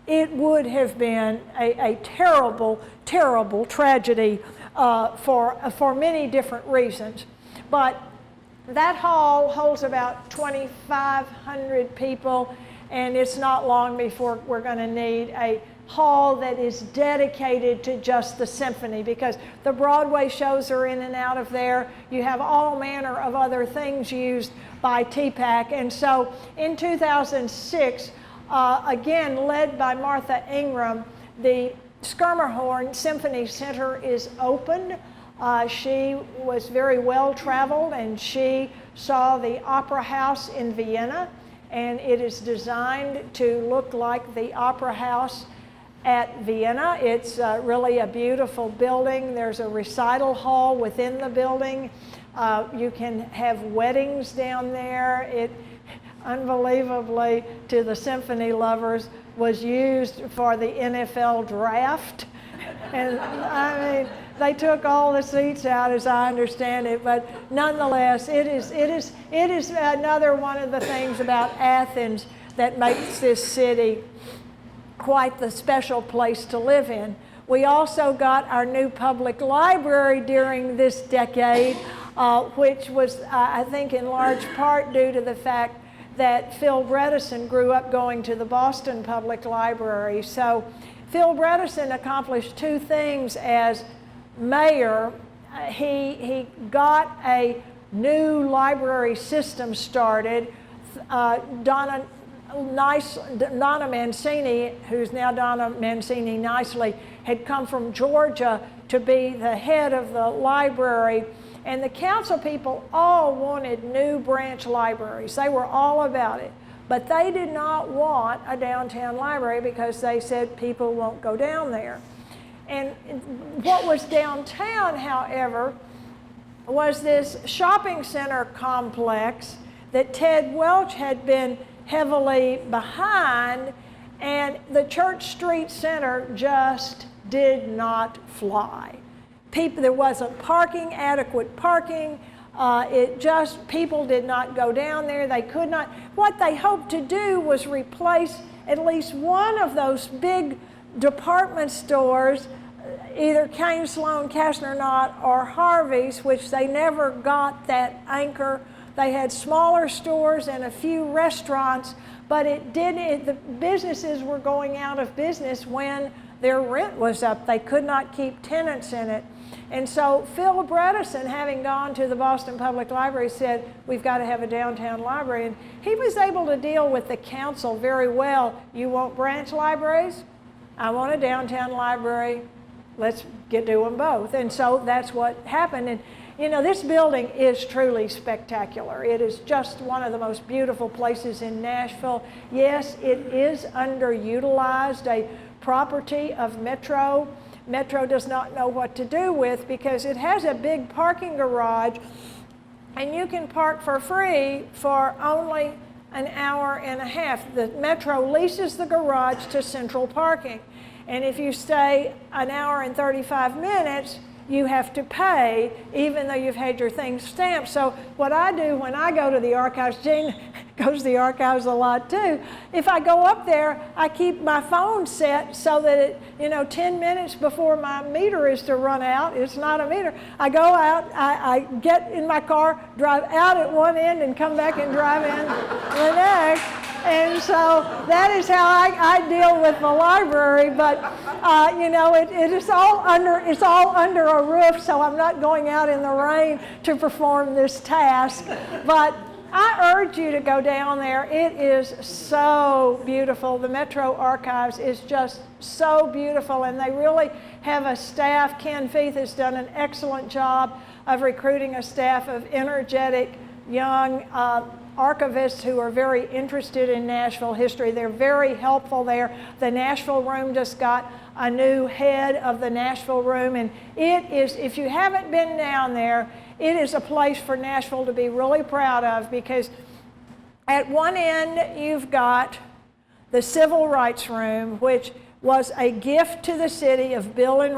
it would have been a terrible, terrible tragedy for many different reasons. But that hall holds about 2,500 people, and it's not long before we're going to need a hall that is dedicated to just the symphony, because the Broadway shows are in and out of there. You have all manner of other things used by TPAC. And so in 2006, again led by Martha Ingram, the Schermerhorn Symphony Center is opened. She was very well traveled, and she saw the Opera House in Vienna, and it is designed to look like the Opera House at Vienna. It's really a beautiful building. There's a recital hall within the building. You can have weddings down there. It, unbelievably, to the symphony lovers, was used for the NFL draft. And I mean, they took all the seats out, as I understand it, but nonetheless, it is another one of the things about Athens that makes this city quite the special place to live in. We also got our new public library during this decade, which was, I think, in large part due to the fact that Phil Bredesen grew up going to the Boston Public Library. So Phil Bredesen accomplished two things as mayor. He got a new library system started. Donna Mancini, who's now Donna Mancini Nicely, had come from Georgia to be the head of the library. And the council people all wanted new branch libraries. They were all about it. But they did not want a downtown library because they said people won't go down there. And what was downtown, however, was this shopping center complex that Ted Welch had been heavily behind, and the Church Street Center just did not fly. There wasn't parking, adequate parking. People did not go down there. They could not. What they hoped to do was replace at least one of those big department stores, either Kane, Sloan, Kastner Knott, or Harvey's, which they never got that anchor. They had smaller stores and a few restaurants, but the businesses were going out of business when their rent was up. They could not keep tenants in it. And so Phil Bredesen, having gone to the Boston Public Library, said, we've got to have a downtown library. And he was able to deal with the council very well. You want branch libraries? I want a downtown library. Let's do them both. And so that's what happened. And You know, this building is truly spectacular. It is just one of the most beautiful places in Nashville. Yes, it is underutilized, a property of Metro. Metro does not know what to do with because it has a big parking garage and you can park for free for only an hour and a half. The Metro leases the garage to Central Parking. And if you stay an hour and 35 minutes, you have to pay, even though you've had your things stamped. So what I do when I go to the archives, Jean goes to the archives a lot too, if I go up there, I keep my phone set so that it, 10 minutes before my meter is to run out, it's not a meter, I go out, I get in my car, drive out at one end and come back and drive in the next. And so that is how I deal with the library, but it's all under a roof, so I'm not going out in the rain to perform this task. But I urge you to go down there. It is so beautiful. The Metro Archives is just so beautiful, and they really have a staff. Ken Feith has done an excellent job of recruiting a staff of energetic, young archivists who are very interested in Nashville history. They're very helpful there. The Nashville Room just got a new head of the Nashville Room, and it is, if you haven't been down there, it is a place for Nashville to be really proud of, because at one end you've got the Civil Rights Room, which was a gift to the city of Bill and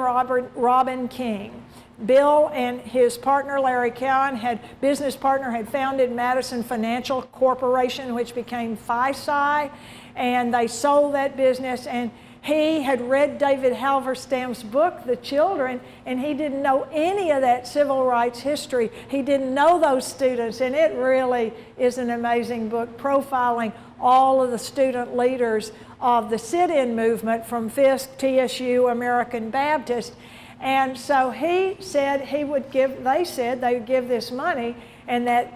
Robin King. Bill and his partner, Larry Cowan, had founded Madison Financial Corporation, which became FISI, and they sold that business. And he had read David Halberstam's book, The Children, and he didn't know any of that civil rights history. He didn't know those students, and it really is an amazing book profiling all of the student leaders of the sit-in movement from Fisk, TSU, American Baptist. And so he said they would give this money, and that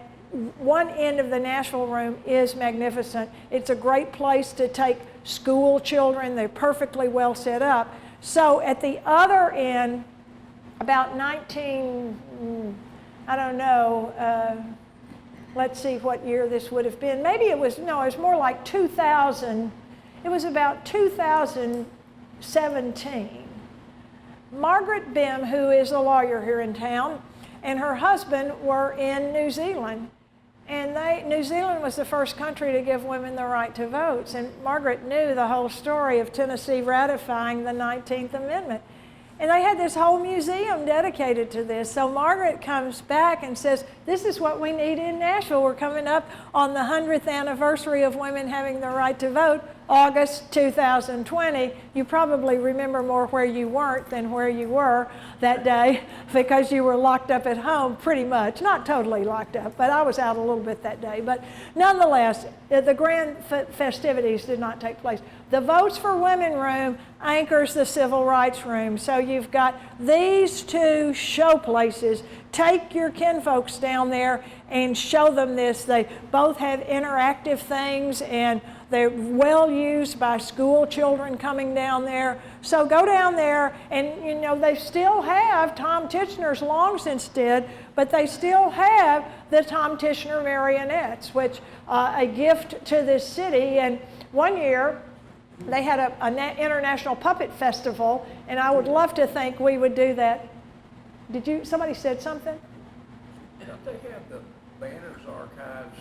one end of the Nashville Room is magnificent. It's a great place to take school children. They're perfectly well set up. So at the other end, about let's see what year this would have been. Maybe it was more like 2000. It was about 2017. Margaret Bim, who is a lawyer here in town, and her husband were in New Zealand. And New Zealand was the first country to give women the right to vote. And Margaret knew the whole story of Tennessee ratifying the 19th Amendment. And they had this whole museum dedicated to this. So Margaret comes back and says, this is what we need in Nashville. We're coming up on the 100th anniversary of women having the right to vote, August 2020. You probably remember more where you weren't than where you were that day, because you were locked up at home pretty much. Not totally locked up, but I was out a little bit that day. But nonetheless, the grand festivities did not take place. The Votes for Women room anchors the Civil Rights Room. So you've got these two show places. Take your kinfolks down there and show them this. They both have interactive things, and they're well used by school children coming down there. So go down there, and they still have, Tom Titchener's long since did, but they still have the Tom Titchener marionettes, which a gift to this city. And one year they had an international puppet festival, and I would love to think we would do that. Somebody said something? Don't they have the Banners Archives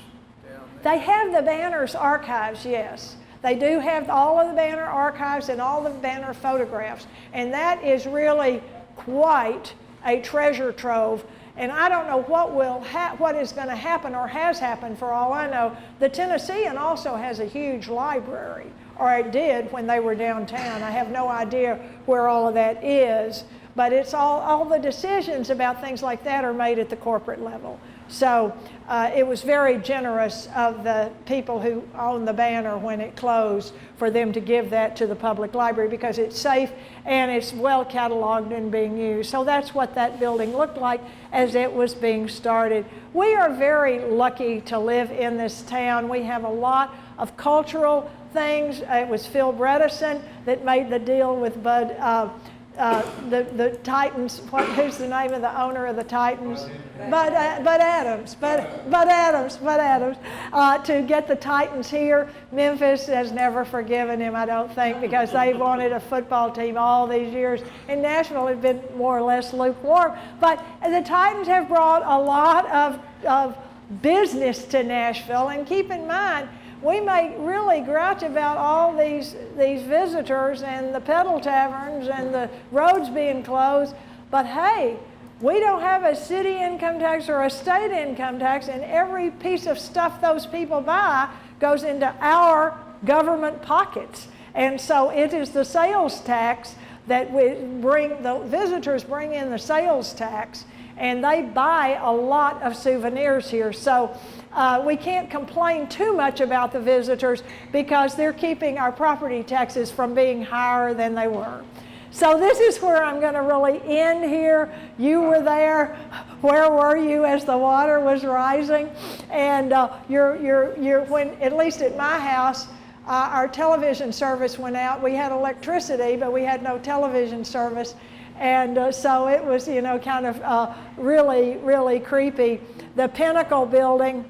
down there? They have the Banners Archives, yes. They do have all of the Banner archives and all the Banner photographs. And that is really quite a treasure trove. And I don't know what is going to happen or has happened, for all I know. The Tennessean also has a huge library, or it did when they were downtown. I have no idea where all of that is. But it's all the decisions about things like that are made at the corporate level. So it was very generous of the people who owned the Banner when it closed for them to give that to the public library, because it's safe and it's well cataloged and being used. So that's what that building looked like as it was being started. We are very lucky to live in this town. We have a lot of cultural things. It was Phil Bredesen that made the deal with Bud the Titans. Who's the name of the owner of the Titans? Bud Adams. To get the Titans here. Memphis has never forgiven him, I don't think, because they wanted a football team all these years. And Nashville had been more or less lukewarm. But the Titans have brought a lot of business to Nashville. And keep in mind, we may really grouch about all these visitors and the pedal taverns and the roads being closed, but hey, we don't have a city income tax or a state income tax, and every piece of stuff those people buy goes into our government pockets. And so it is the sales tax that the visitors bring in the sales tax, and they buy a lot of souvenirs here. So we can't complain too much about the visitors because they're keeping our property taxes from being higher than they were. So this is where I'm going to really end here. You were there. Where were you as the water was rising? And when, at least at my house, our television service went out. We had electricity, but we had no television service. And so it was, kind of really, really creepy. The Pinnacle building,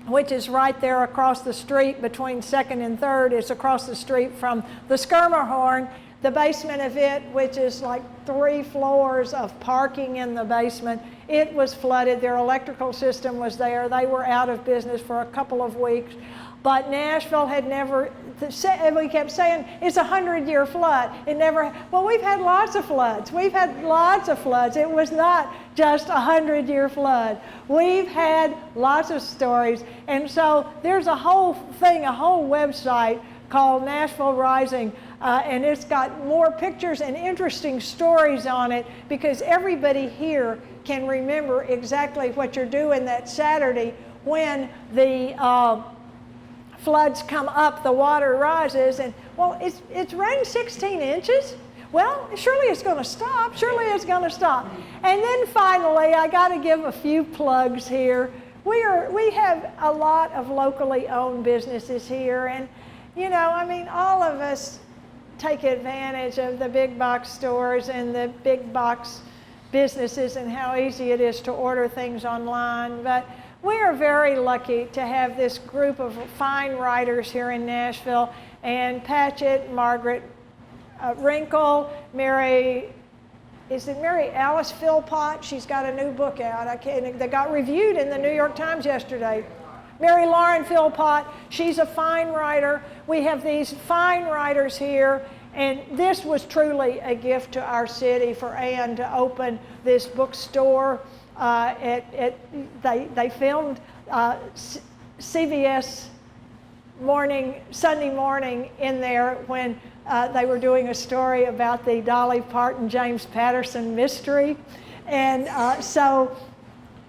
which is right there across the street between 2nd and 3rd, is across the street from the Skirmerhorn. The basement of it, which is like 3 floors of parking in the basement, it was flooded. Their electrical system was there. They were out of business for a couple of weeks. But Nashville had never, we kept saying, it's a 100-year flood. It never, well, we've had lots of floods. We've had lots of floods. It was not just a 100-year flood. We've had lots of stories. And so there's a whole thing, a whole website called Nashville Rising, and it's got more pictures and interesting stories on it because everybody here can remember exactly what you're doing that Saturday when the floods come up, the water rises, and well, it's rained 16 inches. Well, surely it's going to stop. Surely it's going to stop. And then finally, I got to give a few plugs here. We have a lot of locally owned businesses here, and all of us take advantage of the big box stores and the big box businesses and how easy it is to order things online. But we are very lucky to have this group of fine writers here in Nashville, and Patchett, Margaret Wrinkle, Mary Alice Philpott? She's got a new book out. That got reviewed in the New York Times yesterday. Mary Lauren Philpott, she's a fine writer. We have these fine writers here, and this was truly a gift to our city for Ann to open this bookstore. They filmed CBS Sunday morning in there when they were doing a story about the Dolly Parton, James Patterson mystery. And so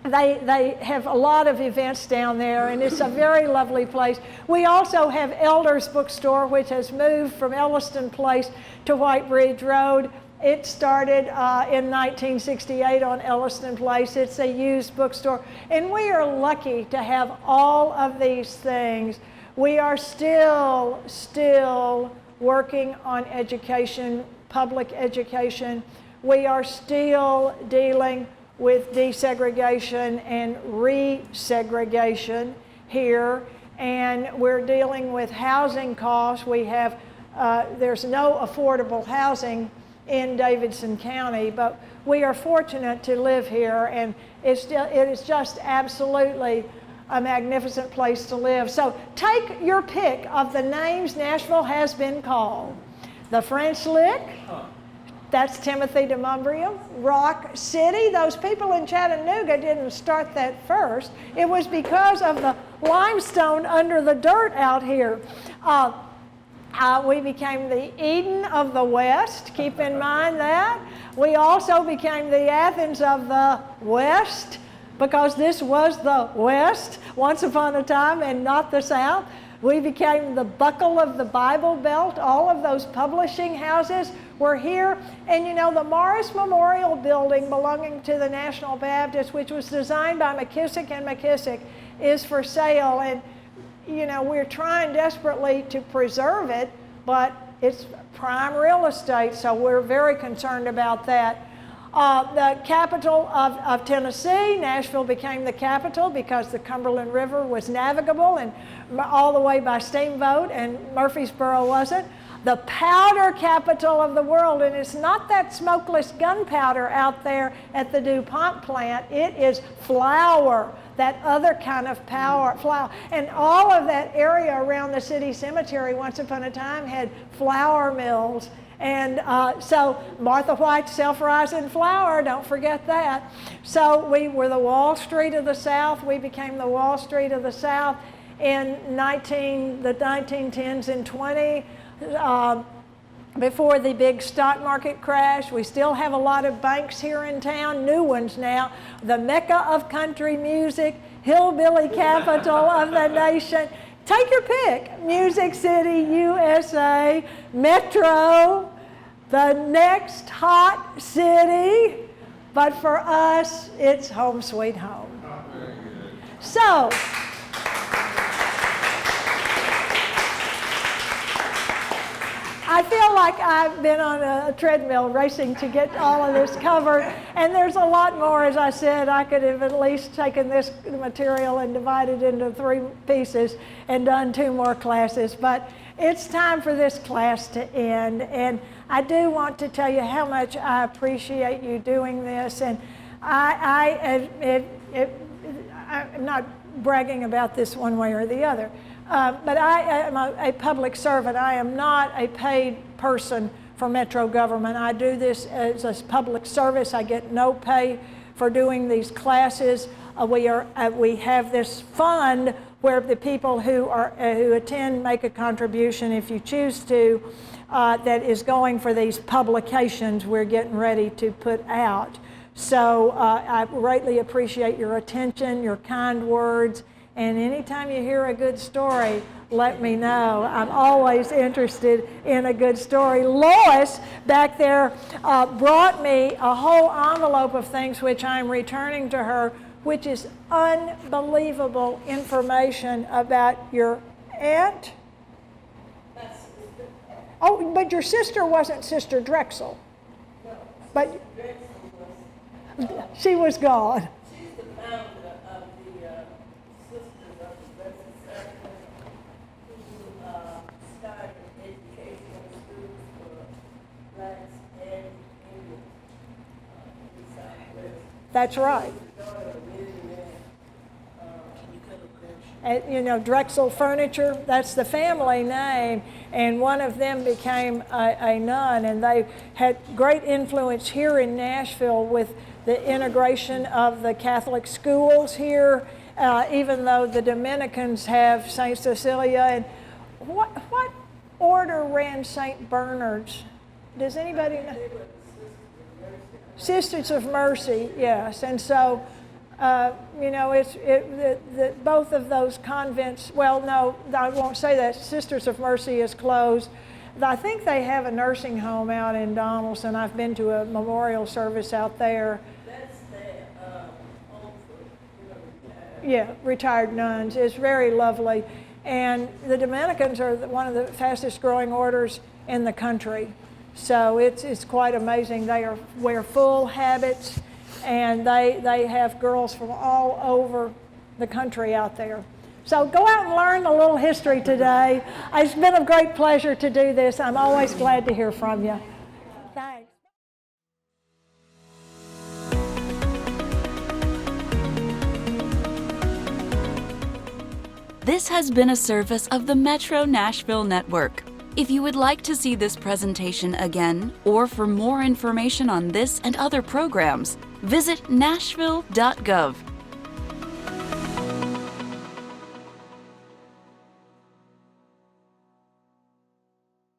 they have a lot of events down there, and it's a very lovely place. We also have Elders Bookstore, which has moved from Elliston Place to White Bridge Road. It started in 1968 on Elliston Place. It's a used bookstore, and we are lucky to have all of these things. We are still working on education, public education. We are still dealing with desegregation and resegregation here, and we're dealing with housing costs. We have, there's no affordable housing in Davidson County, but we are fortunate to live here, and it is just absolutely a magnificent place to live. So take your pick of the names Nashville has been called. The French Lick, that's Timothy DeMumbrium. Rock City, those people in Chattanooga didn't start that first. It was because of the limestone under the dirt out here. We became the Eden of the West, keep in mind that. We also became the Athens of the West, because this was the West once upon a time and not the South. We became the Buckle of the Bible Belt. All of those publishing houses were here. And the Morris Memorial Building belonging to the National Baptist, which was designed by McKissick and McKissick, is for sale. And we're trying desperately to preserve it, but it's prime real estate, so we're very concerned about that. The capital of Tennessee, Nashville became the capital because the Cumberland River was navigable and all the way by steamboat, and Murfreesboro wasn't. The powder capital of the world, and it's not that smokeless gunpowder out there at the DuPont plant. It is flour, that other kind of flour. And all of that area around the city cemetery once upon a time had flour mills. And so Martha White's self-rising flour, don't forget that. So we were the Wall Street of the South. We became the Wall Street of the South in the 1910s and 20s. Before the big stock market crash. We still have a lot of banks here in town, new ones now. The Mecca of country music, hillbilly capital of the nation. Take your pick. Music City, USA, Metro, the next hot city. But for us, it's home sweet home. So, I feel like I've been on a treadmill racing to get all of this covered, and there's a lot more. As I said, I could have at least taken this material and divided into 3 pieces and done 2 more classes, but it's time for this class to end, and I do want to tell you how much I appreciate you doing this, and I'm not bragging about this one way or the other. But I am a public servant. I am not a paid person for Metro government. I do this as a public service. I get no pay for doing these classes. We have this fund where the people who attend make a contribution if you choose to, that is going for these publications we're getting ready to put out. So I greatly appreciate your attention, your kind words. And anytime you hear a good story, let me know. I'm always interested in a good story. Lois back there brought me a whole envelope of things which I'm returning to her, which is unbelievable information about your aunt. Oh, but your sister wasn't Sister Drexel. But she was gone. That's right. And, Drexel Furniture, that's the family name, and one of them became a nun, and they had great influence here in Nashville with the integration of the Catholic schools here, even though the Dominicans have St. Cecilia. And what order ran St. Bernard's? Does anybody know? Sisters of Mercy, yes. And so, both of those convents, well, no, I won't say that. Sisters of Mercy is closed. I think they have a nursing home out in Donaldson. I've been to a memorial service out there. That's retired nuns. It's very lovely. And the Dominicans are one of the fastest growing orders in the country. So it's quite amazing. They wear full habits, and they have girls from all over the country out there. So go out and learn a little history today. It's been a great pleasure to do this. I'm always glad to hear from you. Thanks. This has been a service of the Metro Nashville Network. If you would like to see this presentation again, or for more information on this and other programs, visit nashville.gov.